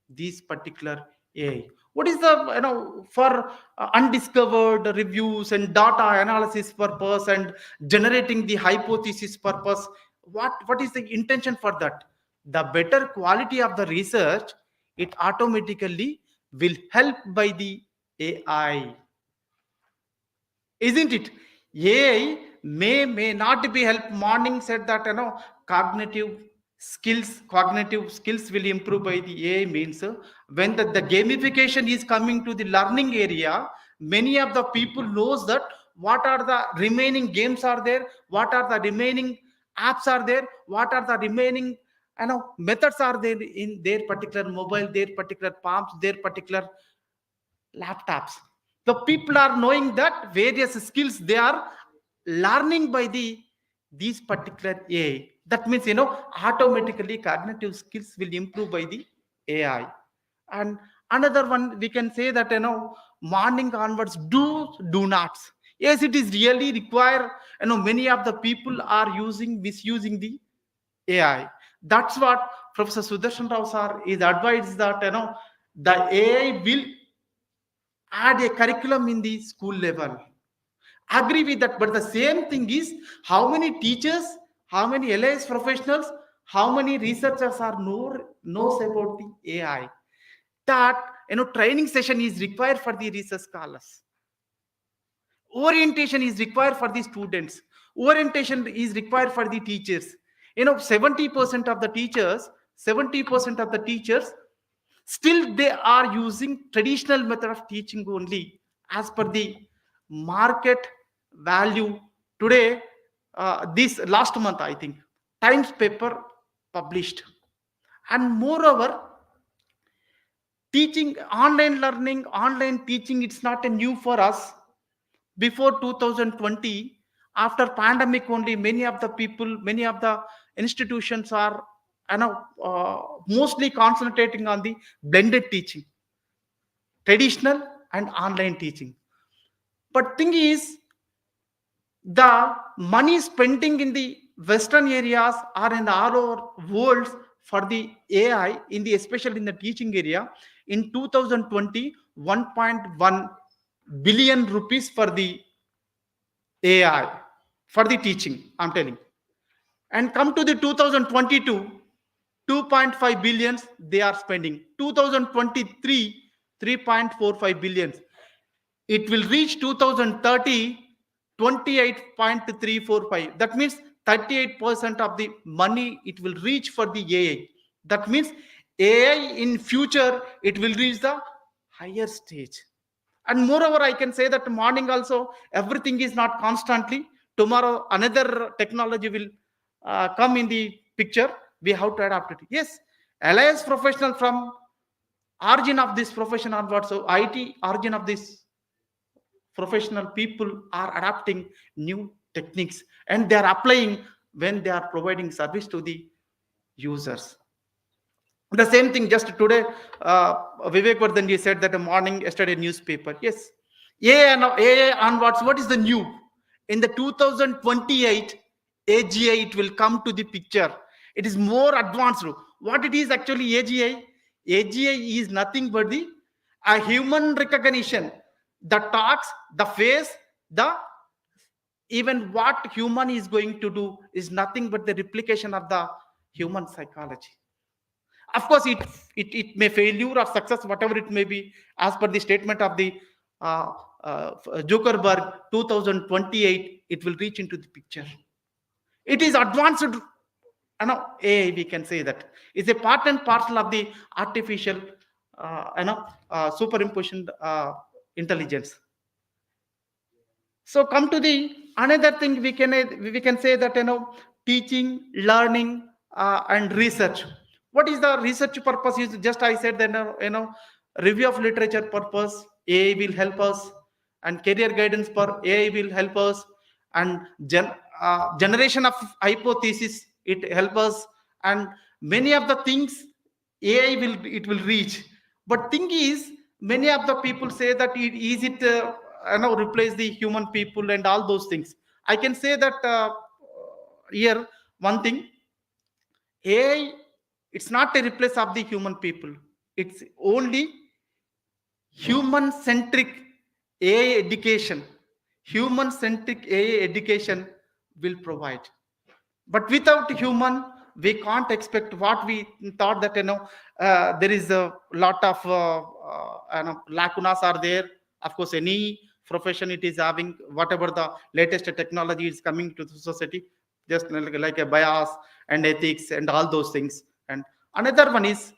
these particular AI. What is the, for undiscovered reviews and data analysis purpose and generating the hypothesis purpose? What is the intention for that? The better quality of the research, it automatically will help by the AI, isn't it? AI may not be help. Morning said that, cognitive cognitive skills will improve by the AI means, when the gamification is coming to the learning area, many of the people knows that what are the remaining games are there, what are the remaining apps are there, what are the remaining, methods are there in their particular mobile, their particular palms, their particular laptops. The people are knowing that various skills they are learning by these particular AI. That means, automatically cognitive skills will improve by the AI. And another one, we can say that, morning onwards, do nots. Yes, it is really require, many of the people are misusing the AI. That's what Professor Sudarshan Rao sir is advised that, the AI will add a curriculum in the school level. Agree with that, but the same thing is, how many teachers, how many LIS professionals, how many researchers are knows about the AI? That, training session is required for the research scholars. Orientation is required for the students. Orientation is required for the teachers. 70% of the teachers, 70% of the teachers, still they are using traditional method of teaching only, as per the market value today. This last month, I think, Times paper published. And moreover, teaching, online learning, online teaching, it's not a new for us. Before 2020, after pandemic only, many of the people, many of the institutions are, mostly concentrating on the blended teaching, traditional and online teaching. But thing is, the money spending in the western areas or in the all over world for the AI, in the especially in the teaching area, in 2020, 1.1 billion rupees for the AI, for the teaching, I'm telling. And come to the 2022, 2.5 billions they are spending. 2023, 3.45 billions. It will reach 2030, 28.345. That means 38% of the money it will reach for the AI. That means AI in future, it will reach the higher stage. And moreover, I can say that morning also, everything is not constantly. Tomorrow, another technology will come in the picture. We have to adapt it. Yes, LIS professional from origin of this profession onwards, so IT origin of this professional people are adapting new techniques, and they are applying when they are providing service to the users. The same thing just today, Vivek Vardhanji said that the morning yesterday newspaper. Yes, AI onwards. What is the new? In the 2028 AGI, it will come to the picture. It is more advanced. What it is actually AGI? AGI is nothing but a human recognition. The talks, the face, the even what human is going to do is nothing but the replication of the human psychology. Of course, it may failure or success, whatever it may be, as per the statement of the Zuckerberg 2028, it will reach into the picture. It is advanced, AI, we can say that is a part and parcel of the artificial, superimposition intelligence. So come to the another thing we can say that teaching, learning, and research. What is the research purpose? Is just I said that review of literature purpose. AI will help us, and career guidance for AI will help us, and generation of hypothesis it help us, and many of the things AI will reach. But thing is, many of the people say that replace the human people and all those things. I can say that here one thing, AI, it's not a replace of the human people. It's only human centric AI education. Human centric AI education will provide. But without human, we can't expect what we thought that there is a lot of lacunas are there. Of course, any profession it is having whatever the latest technology is coming to the society, just like a bias and ethics and all those things. And another one is,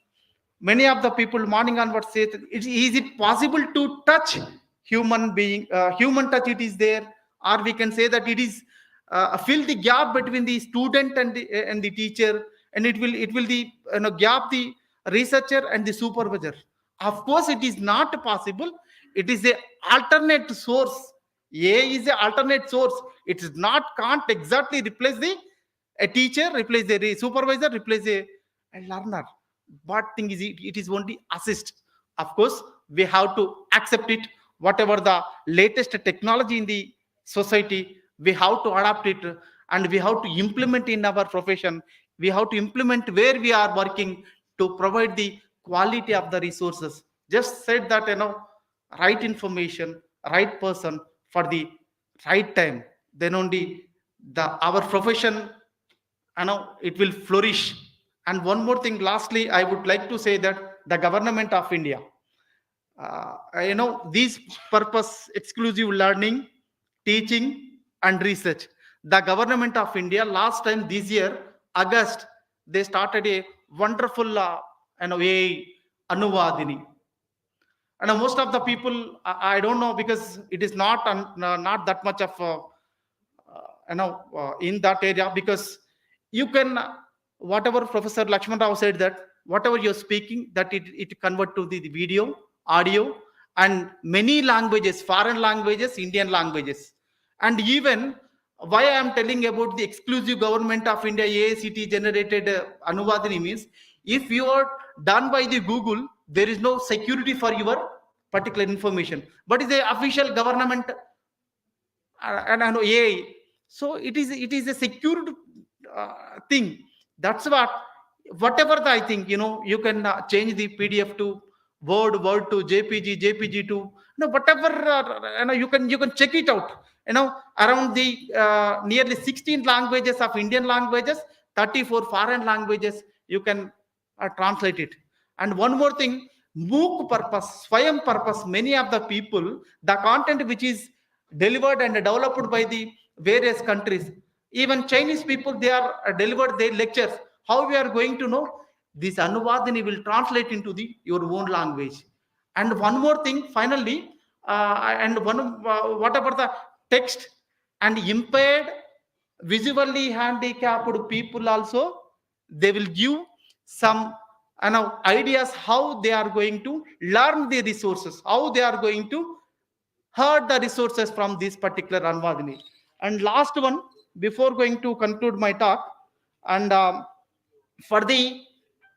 many of the people morning onwards say that is it possible to touch human being, human touch it is there, or we can say that it is fill the gap between the student and the teacher, and it will the gap the researcher and the supervisor. Of course, it is not possible. It is a alternate source. AI is a alternate source. It is not, can't exactly replace a teacher, replace the supervisor, replace a learner. But thing is, it is only assist. Of course, we have to accept it. Whatever the latest technology in the society, we have to adapt it, and we have to implement in our profession. We have to implement where we are working to provide the quality of the resources. Just said that right information, right person for the right time, then only our profession it will flourish. And one more thing, lastly, I would like to say that the government of India, these purpose exclusive learning, teaching, and research. The government of India last time this year, August, they started a wonderful AI Anuvadini. And most of the people, I don't know, because it is not that much of in that area, because you can whatever Professor Lakshman Rao said, that whatever you're speaking, that it convert to the video, audio, and many languages, foreign languages, Indian languages. And even why I am telling about the exclusive government of India AICT generated Anuvadini means, if you are done by the Google, there is no security for your particular information, but is the official government and AI. So it is a secured thing. That's whatever I think, you can change the PDF to Word to JPG to whatever, you can check it out. Around the nearly 16 languages of Indian languages, 34 foreign languages, you can translate it. And one more thing, MOOC purpose, Swayam purpose, many of the people, the content which is delivered and developed by the various countries, even Chinese people, they are delivered their lectures. How we are going to know? This Anuvadini will translate into your own language. And one more thing, finally, whatever the text and impaired, visually handicapped people also, they will give some ideas how they are going to learn the resources, how they are going to herd the resources from this particular Anuvadini. And last one, before going to conclude my talk, and for the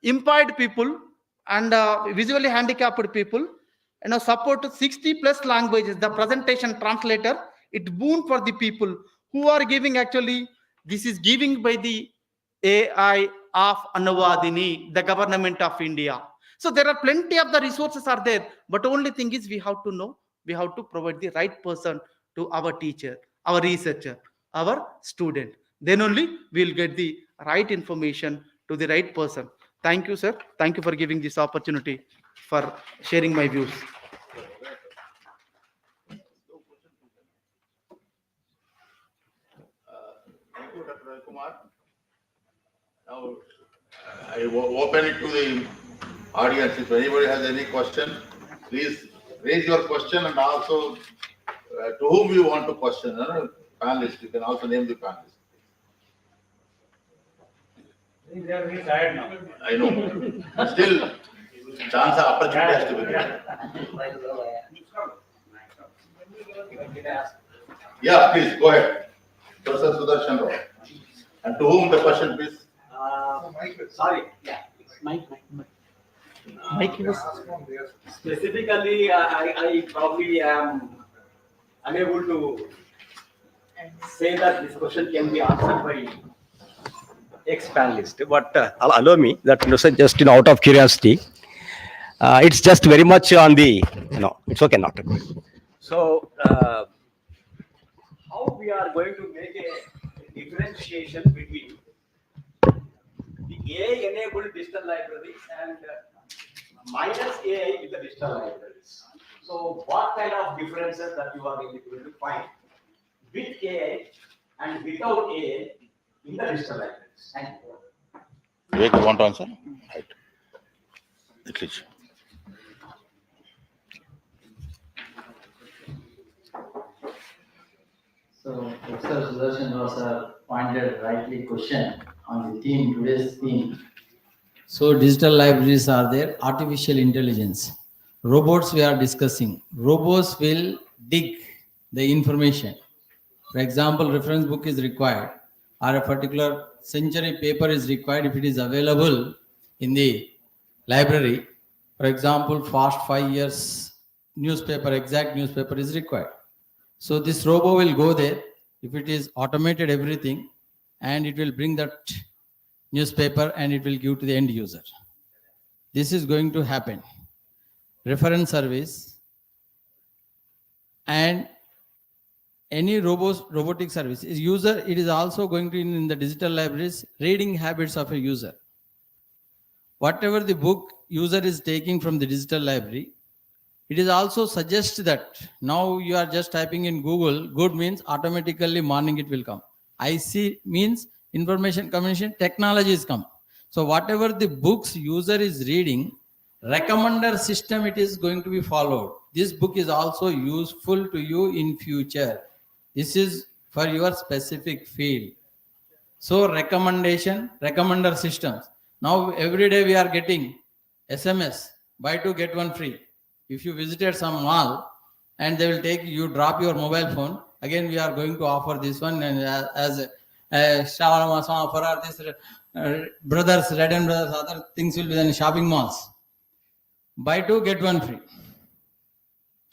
impaired people and visually handicapped people, support 60 plus languages. The presentation translator, it boon for the people who are giving, actually this is giving by the AI of Anuvadini, the government of India. So there are plenty of the resources are there, but only thing is we have to know, we have to provide the right person to our teacher, our researcher, our student. Then only we'll get the right information to the right person. Thank you, sir. Thank you for giving this opportunity for sharing my views. Kumar. Now, I open it to the audience. If anybody has any question, please raise your question, and also to whom you want to question. Panelist, you can also name the panelist. They are very tired now. I know. But still, chance of opportunity has to be given. Yeah, please go ahead. Professor Sudarshan Rao. And to whom the question, please? Sorry. Yeah. Mike. Specifically, I probably am unable to say that this question can be answered by ex-panelist, but allow me that, sir, just out of curiosity, it's just very much on the, it's okay, not okay. So, how we are going to make a differentiation between the AI-enabled digital libraries and minus AI with the digital libraries? So, what kind of differences that you are going to find with AI and without AI in the digital libraries? Thank you. Vivek, you want to answer? Right. At least. So Professor Sudarshan Rao sir pointed rightly question on the theme, today's theme. So digital libraries are there, artificial intelligence. Robots we are discussing. Robots will dig the information. For example, reference book is required or a particular century paper is required if it is available in the library. For example, past 5 years newspaper, exact newspaper is required. So this robot will go there, if it is automated everything, and it will bring that newspaper and it will give to the end user. This is going to happen. Reference service and any robotic service is user, it is also going to in the digital libraries, reading habits of a user. Whatever the book user is taking from the digital library, it is also suggest that now you are just typing in Google, good means automatically morning it will come. IC means information communication technology is come. So whatever the books user is reading, recommender system it is going to be followed. This book is also useful to you in future. This is for your specific field. So recommender systems. Now every day we are getting SMS, buy 2 get 1 free. If you visited some mall and they will take you, drop your mobile phone, again we are going to offer this one, and as Shravan offer or this brothers, Red and Brothers, other things will be in shopping malls. Buy 2 get 1 free.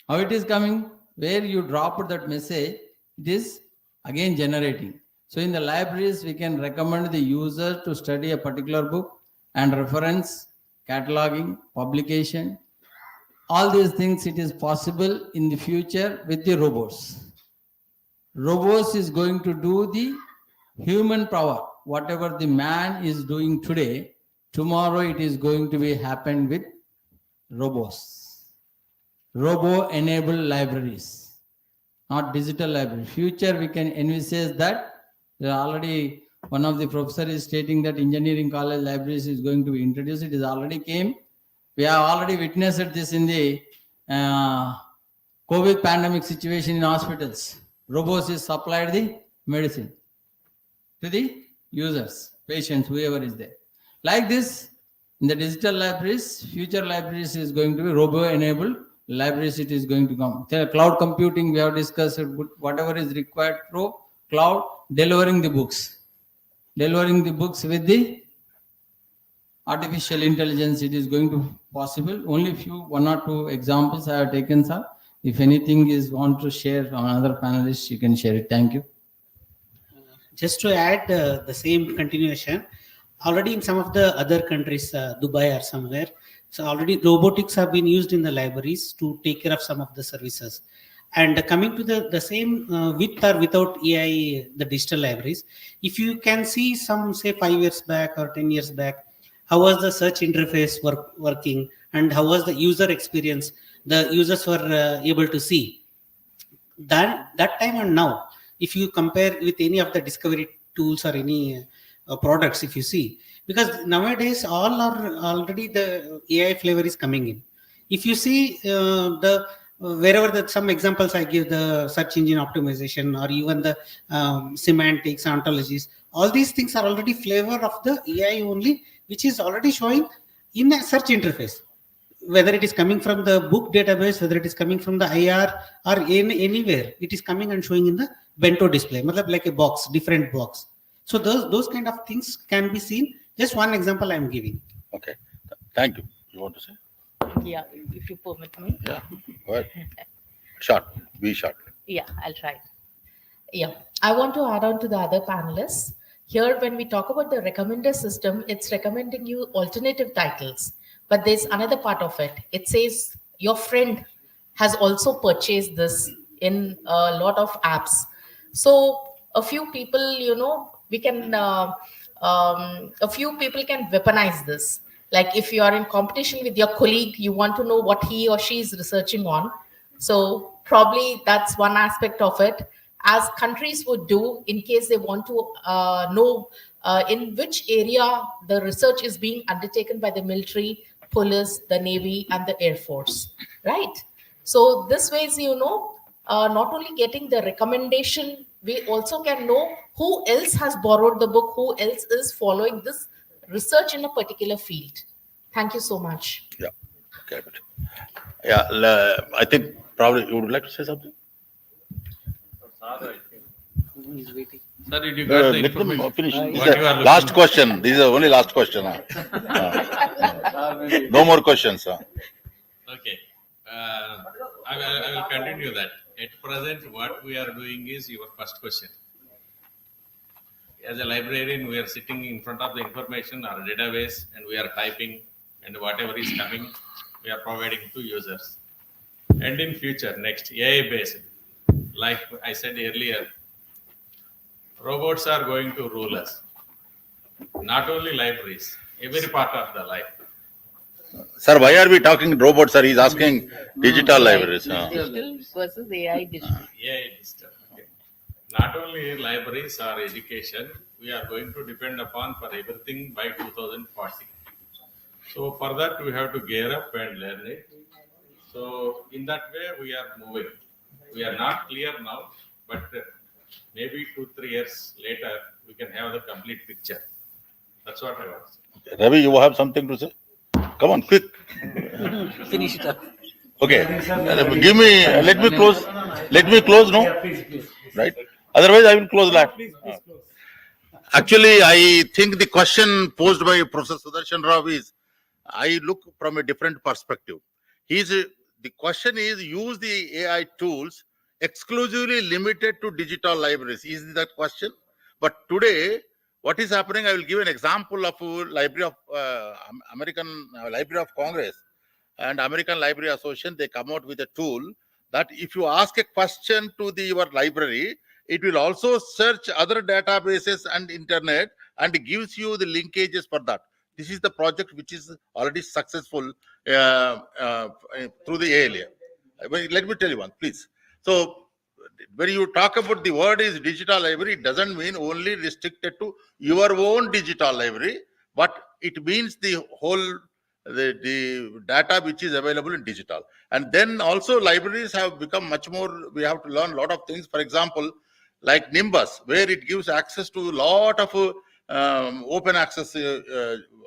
How it is coming? Where you drop that message, it is again generating. So in the libraries, we can recommend the user to study a particular book and reference, cataloging, publication. All these things, it is possible in the future with the robots. Robots is going to do the human power. Whatever the man is doing today, tomorrow it is going to be happen with robots. Robo-enabled libraries, not digital library. Future we can envisage that. There are already one of the professor is stating that engineering college libraries is going to be introduced. It is already came. We have already witnessed this in the COVID pandemic situation in hospitals. Robots is supplied the medicine to the users, patients, whoever is there. Like this, in the digital libraries, future libraries is going to be robo-enabled libraries. It is going to come. Cloud computing, we have discussed whatever is required through cloud, delivering the books with the artificial intelligence. It is going to possible. Only one or two examples I have taken, sir. If anything is want to share on other panelists, you can share it. Thank you. Just to add the same continuation, already in some of the other countries, Dubai or somewhere, so already robotics have been used in the libraries to take care of some of the services. And coming to the same with or without AI, the digital libraries, if you can see some, say 5 years back or 10 years back, how was the search interface working and how was the user experience the users were able to see. That time and now, if you compare with any of the Discovery tools or any products, if you see, because nowadays all are already the AI flavor is coming in. If you see the wherever the some examples I give, the search engine optimization or even the semantics, ontologies, all these things are already flavor of the AI only, which is already showing in a search interface, whether it is coming from the book database, whether it is coming from the IR or anywhere, it is coming and showing in the bento display, like a box, different box. So those kind of things can be seen. Just one example I am giving. Okay. Thank you. You want to say? Yeah, if you permit me. Yeah. Go ahead. Short. Be short. Yeah, I'll try. Yeah, I want to add on to the other panelists. Here, when we talk about the recommender system, it's recommending you alternative titles. But there's another part of it. It says your friend has also purchased this in a lot of apps. So a few people, we can, a few people can weaponize this. Like if you are in competition with your colleague, you want to know what he or she is researching on. So probably that's one aspect of it, as countries would do in case they want to know in which area the research is being undertaken by the military, police, the Navy, and the Air Force, right? So this way, not only getting the recommendation, we also can know who else has borrowed the book, who else is following this research in a particular field. Thank you so much. Yeah. Okay. Good. Yeah. I think probably you would like to say something. He's waiting. Sir, did you get the Let them information? finish. What This is you are the last looking- question. This is the only last question. No more questions. Okay. I will continue that. At present, what we are doing is your first question. As a librarian, we are sitting in front of the information or database and we are typing, and whatever is coming, we are providing to users. And in future, next, AI based, like I said earlier, robots are going to rule us. Not only libraries, every part of the life. Sir, why are we talking robots, sir? He's asking digital libraries. Digital versus AI digital. AI digital. Okay. Not only libraries or education, we are going to depend upon for everything by 2040. So for that, we have to gear up and learn it. So in that way, we are moving. We are not clear now, but maybe 2-3 years later, we can have the complete picture. That's what I was saying. Ravi, you have something to say? Come on, quick. Finish it up. Okay. Give me, let me close. Let me close, no? Right? Otherwise, I will close that. Actually, I think the question posed by Professor Sudarshan Rao is, I look from a different perspective. The question is, use the AI tools exclusively limited to digital libraries. Is that question? But today, what is happening? I will give an example of Library of American Library of Congress and American Library Association. They come out with a tool that if you ask a question to your library, it will also search other databases and internet and gives you the linkages for that. This is the project which is already successful through the ALA. Let me tell you one, please. So when you talk about the word is digital library, it doesn't mean only restricted to your own digital library, but it means the whole the data which is available in digital. And then also libraries have become much more, we have to learn a lot of things. For example, like Knimbus, where it gives access to a lot of open access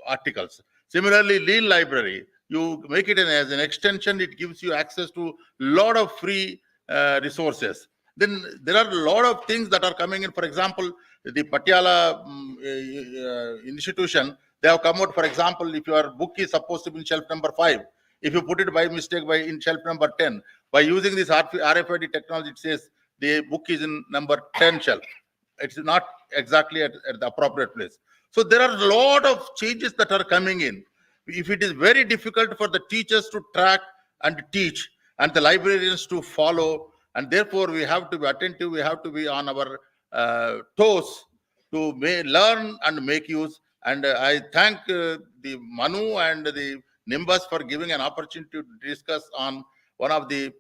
articles. Similarly, Lean Library, you make it as an extension, it gives you access to a lot of free resources. Then there are a lot of things that are coming in. For example, the Patiala institution, they have come out, for example, if your book is supposed to be in shelf number 5, if you put it by mistake in shelf number 10, by using this RFID technology, it says the book is in number 10 shelf. It's not exactly at the appropriate place. So there are a lot of changes that are coming in. If it is very difficult for the teachers to track and teach and the librarians to follow, and therefore we have to be attentive, we have to be on our toes to learn and make use. And I thank the MANUU and the Knimbus for giving an opportunity to discuss on one of the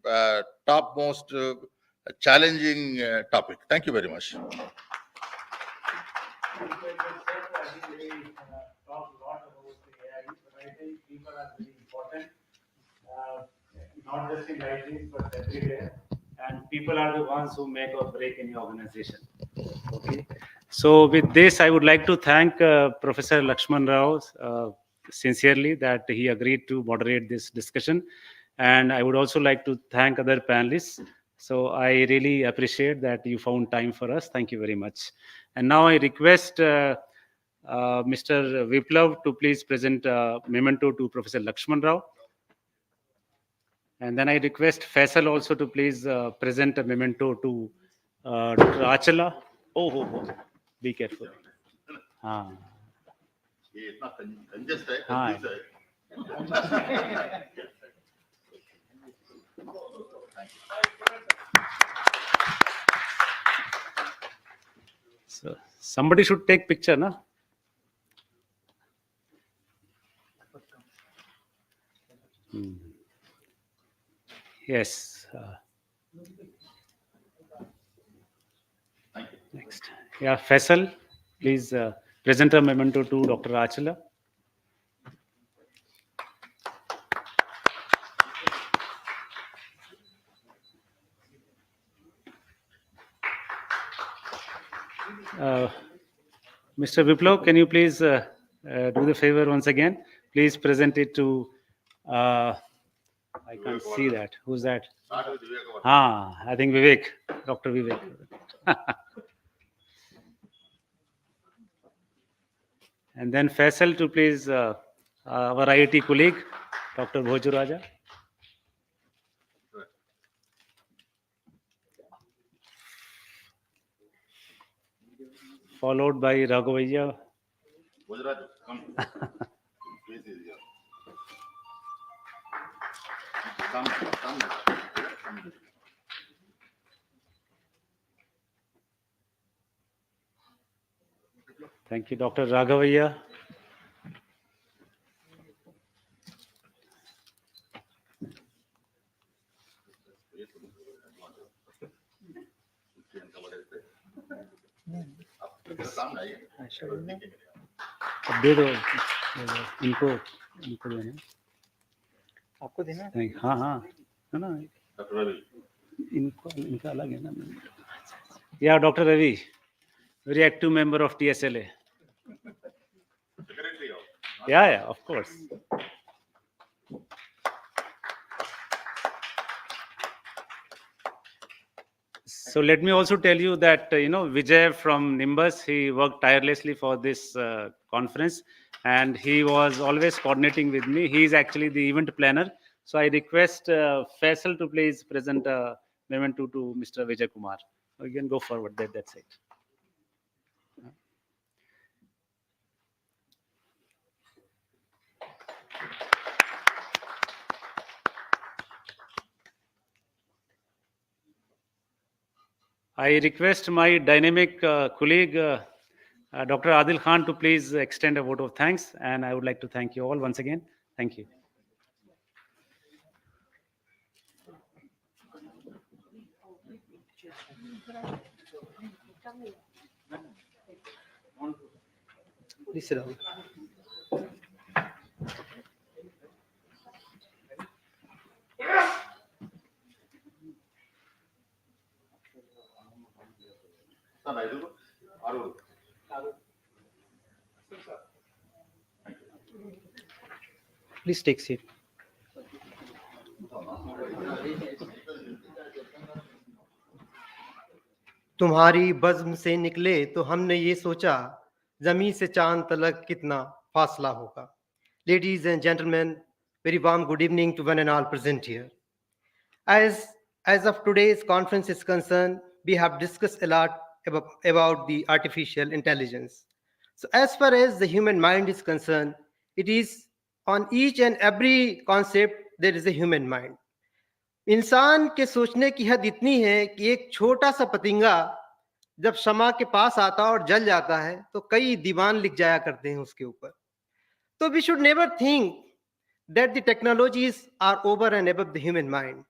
topmost challenging topic. Thank you very much. I think they talk a lot about the AI, but I think people are very important, not just in libraries but everywhere. And people are the ones who make or break any organization. Okay. So with this, I would like to thank Professor Lakshman Rao sincerely that he agreed to moderate this discussion. And I would also like to thank other panelists. So I really appreciate that you found time for us. Thank you very much. And now I request Mr. Viplav to please present memento to Professor Lakshman Rao. And then I request Faisal also to please present a memento to Dr. Achala. Oh, be careful. हाँ ये इतना कंजस्ट है, हाँ confused है. So somebody should take picture, na? Yes. Next. Yeah, Faisal, please present a memento to Dr. Achala. Mr. Viplav, can you please do the favor once again? Please present it to. I can't see that. Who's that? Start with Vivek. I think Vivek, Dr. Vivek. And then Faisal to please our IIT colleague, Dr. Bhoju Raja. Followed by Raghavaiya. Gujarat, come. Please is here. Come. Thank you, Dr. Raghavaiya. सामने आइए. अब दे दो इनको देना. आपको देना है? हाँ है ना, Dr. Ravi. इनका अलग है ना. Yeah, Dr. Ravi, very active member of TSLA. Secretary of. Yeah, of course. So let me also tell you that Vijay from Nimbus, he worked tirelessly for this conference, and he was always coordinating with me. He is actually the event planner. So I request Faisal to please present a memento to Mr. Vijay Kumar. You can go forward. That's it. I request my dynamic colleague, Dr. Adil Khan, to please extend a vote of thanks. And I would like to thank you all once again. Thank you. Please sit down. Please take seat. तुम्हारी बज़्म से निकले तो हमने ये सोचा ज़मीं से चांद तलक कितना फासला होगा. Ladies and gentlemen, very warm good evening to one and all present here. As of today's conference is concerned, we have discussed a lot about the artificial intelligence. So as far as the human mind is concerned, it is on each and every concept there is a human mind. इंसान के सोचने की हद इतनी है कि एक छोटा सा पतिंगा जब शमा के पास आता और जल जाता है तो कई दीवान लिख जाया करते हैं उसके ऊपर. तो we should never think that the technologies are over and above the human mind.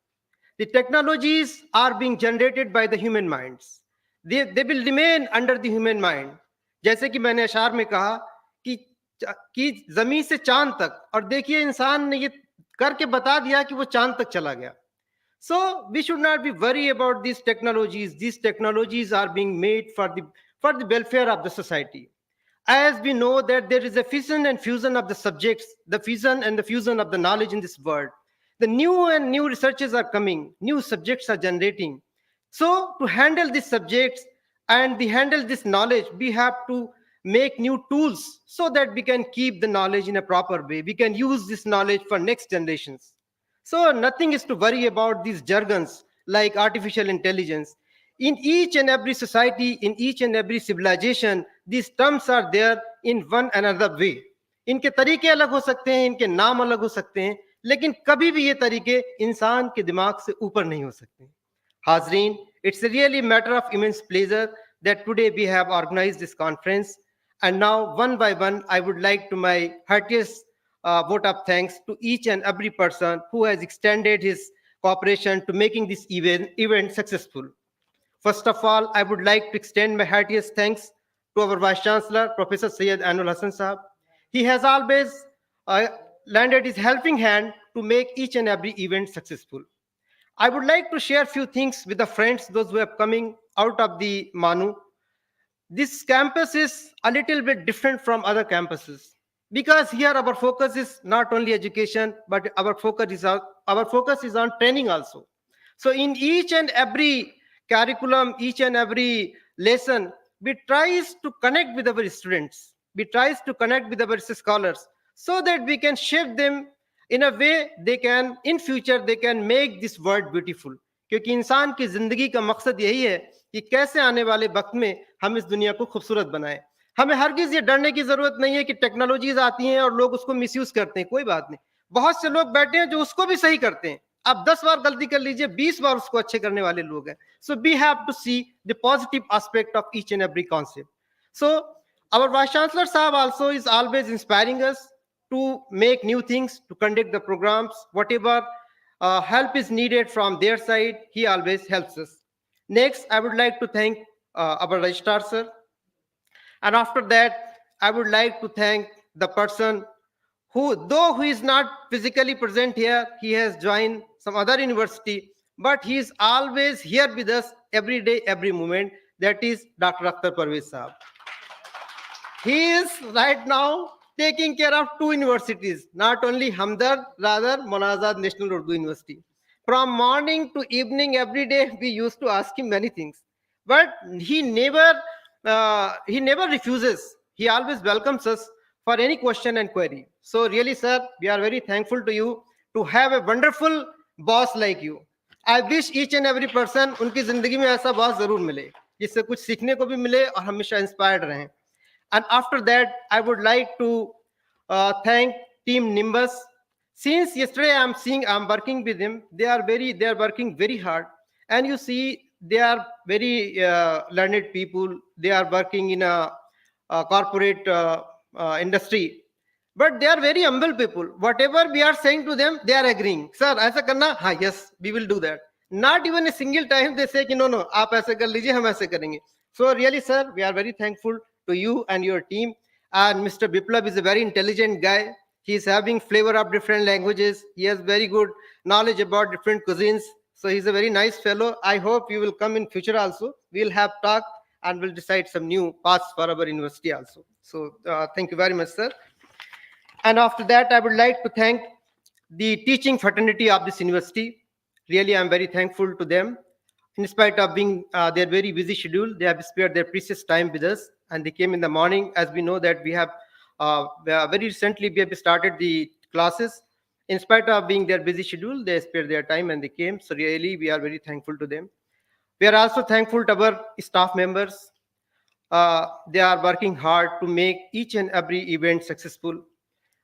The technologies are being generated by the human minds. They will remain under the human mind. जैसे कि मैंने अशार में कहा कि जमीन से चांद तक, और देखिए इंसान ने ये करके बता दिया कि वो चांद तक चला गया. So we should not be worried about these technologies. These technologies are being made for the welfare of the society. As we know that there is a fission and fusion of the subjects, the fission and the fusion of the knowledge in this world. The new and new researches are coming, new subjects are generating. So to handle these subjects and handle this knowledge, we have to make new tools so that we can keep the knowledge in a proper way. We can use this knowledge for next generations. So nothing is to worry about these jargons like artificial intelligence. In each and every society, in each and every civilization, these terms are there in one another way. इनके तरीके अलग हो सकते हैं, इनके नाम अलग हो सकते हैं, लेकिन कभी भी ये तरीके इंसान के दिमाग से ऊपर नहीं हो सकते. हाजरीन, it's really a matter of immense pleasure that today we have organized this conference. And now, one by one, I would like to my heartiest vote of thanks to each and every person who has extended his cooperation to making this event successful. First of all, I would like to extend my heartiest thanks to our Vice Chancellor, Professor Syed Anul Hassan Sahab. He has always lended his helping hand to make each and every event successful. I would like to share a few things with the friends, those who are coming out of the MANUU. This campus is a little bit different from other campuses, because here our focus is not only education, but our focus is on training also. So in each and every curriculum, each and every lesson, we tries to connect with our students, we tries to connect with our scholars, so that we can shape them in a way they can, in future, they can make this world beautiful. क्योंकि इंसान की जिंदगी का मकसद यही है कि कैसे आने वाले वक्त में हम इस दुनिया को खूबसूरत बनाएं. हमें हरगिज ये डरने की जरूरत नहीं है कि टेक्नोलॉजीज आती हैं और लोग उसको मिसयूज करते हैं. कोई बात नहीं, बहुत से लोग बैठे हैं जो उसको भी सही करते हैं. आप 10 बार गलती कर लीजिए, 20 बार उसको अच्छे करने वाले लोग हैं. So we have to see the positive aspect of each and every concept. So our Vice Chancellor Sahab also is always inspiring us to make new things, to conduct the programs, whatever help is needed from their side, he always helps us. Next, I would like to thank our registrar sir. And after that, I would like to thank the person who, though he is not physically present here, he has joined some other university, but he is always here with us every day, every moment. That is Dr. Akhtar Parvez Sahab. He is right now taking care of 2 universities, not only Hamdard, rather Monazad National Urdu University. From morning to evening, every day, we used to ask him many things, but he never refuses. He always welcomes us for any question and query. So really, sir, we are very thankful to you to have a wonderful boss like you. I wish each and every person उनकी जिंदगी में ऐसा boss जरूर मिले, जिससे कुछ सीखने को भी मिले और हमेशा inspired रहें. And after that, I would like to thank Team Nimbus. Since yesterday I'm working with them. They are working very hard, and you see they are very learned people. They are working in a corporate industry, but they are very humble people. Whatever we are saying to them, they are agreeing. Sir, ऐसा करना? हाँ, yes, we will do that. Not even a single time they say कि no, आप ऐसे कर लीजिए, हम ऐसे करेंगे. So really, sir, we are very thankful to you and your team. And Mr. Biplab is a very intelligent guy. He is having flavor of different languages. He has very good knowledge about different cuisines. So he's a very nice fellow. I hope you will come in future also. We'll have talk and we'll decide some new paths for our university also. So thank you very much, sir. And after that, I would like to thank the teaching fraternity of this university. Really, I'm very thankful to them. In spite of being their very busy schedule, they have spared their precious time with us, and they came in the morning. As we know that we have very recently we have started the classes. In spite of being their busy schedule, they spared their time and they came. So really, we are very thankful to them. We are also thankful to our staff members. They are working hard to make each and every event successful.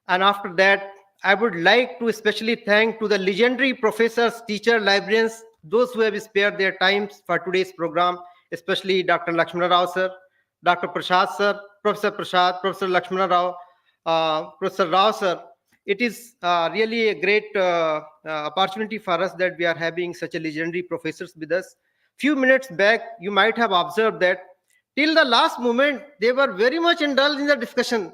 And after that, I would like to especially thank to the legendary professors, teachers, librarians, those who have spared their times for today's program, especially Dr. Lakshmana Rao sir, Dr. Prasad sir, Professor Prasad, Professor Lakshmana Rao, Professor Rao sir. It is really a great opportunity for us that we are having such a legendary professors with us. Few minutes back, you might have observed that till the last moment, they were very much indulged in the discussion.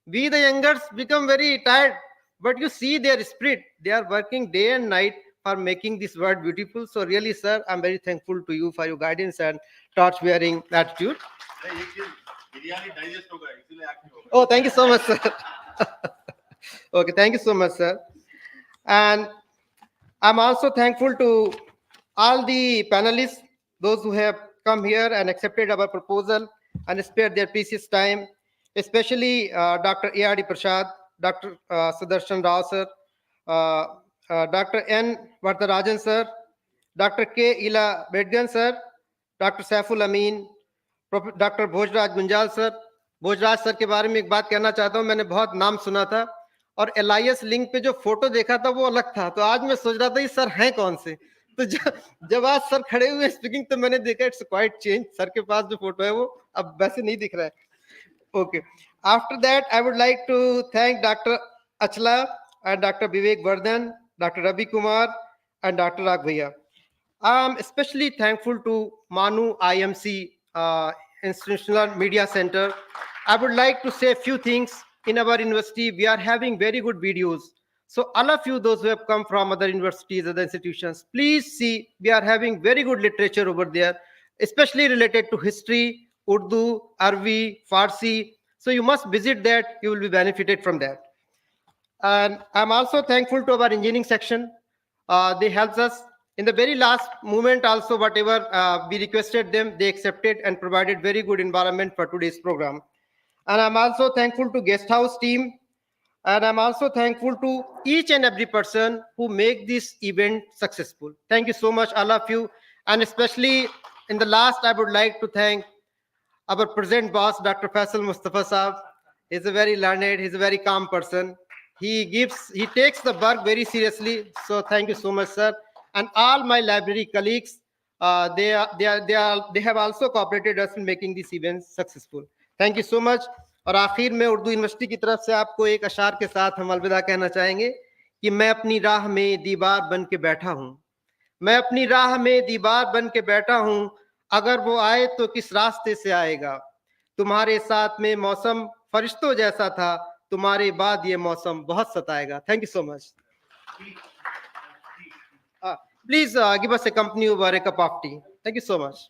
We, the youngers, become very tired, but you see their spirit. They are working day and night for making this world beautiful. So really, sir, I'm very thankful to you for your guidance and torch-bearing attitude. Oh, thank you so much, sir. Okay, thank you so much, sir. And I'm also thankful to all the panelists, those who have come here and accepted our proposal and spared their precious time, especially Dr. A.R.D. Prasad, Dr. Sudarshan Rao, sir, Dr. N. Vardarajan, sir, Dr. K. Ila Bedgan, sir, Dr. Saiful Amin, doctor Bhojraj Gunjal sir. Bhojraj sir के बारे में एक बात कहना चाहता हूं, मैंने बहुत नाम सुना था और LIS लिंक पे जो फोटो देखा था वो अलग था, तो आज मैं सोच रहा था ये सर हैं कौन से. तो जब आज सर खड़े हुए स्पीकिंग तो मैंने देखा इट्स क्वाइट चेंज. सर के पास जो फोटो है वो अब वैसे नहीं दिख रहा है. Okay, after that I would like to thank doctor Achala and doctor Vivek Vardhan, doctor Ravi Kumar and doctor राघ भैया. I am specially thankful to MANUU IMC Institutional Media Centre. I would like to say a few things. In our university, we are having very good videos. So all of you, those who have come from other universities, other institutions, please see, we are having very good literature over there, especially related to history, Urdu, Arabic, Farsi. So you must visit that. You will be benefited from that. And I'm also thankful to our engineering section. They helped us. In the very last moment also, whatever we requested them, they accepted and provided very good environment for today's program. And I'm also thankful to guest house team. And I'm also thankful to each and every person who make this event successful. Thank you so much, all of you. And especially in the last, I would like to thank our present boss, Dr. Faisal Mustafa Saab. He's a very learned, he's a very calm person. He takes the work very seriously. So thank you so much, sir. And all my library colleagues, they have also cooperated us in making these events successful. Thank you so much. और आखिर में Urdu university की तरफ से आपको एक अशार के साथ हम अलविदा कहना चाहेंगे कि मैं अपनी राह में दीवार बन के बैठा हूँ. मैं अपनी राह में दीवार बन के बैठा हूँ. अगर वो आए तो किस रास्ते से आएगा. तुम्हारे साथ में मौसम फरिश्तों जैसा था. तुम्हारे बाद ये मौसम बहुत सताएगा. Thank you so much. Please give us a company over a cup of tea. Thank you so much.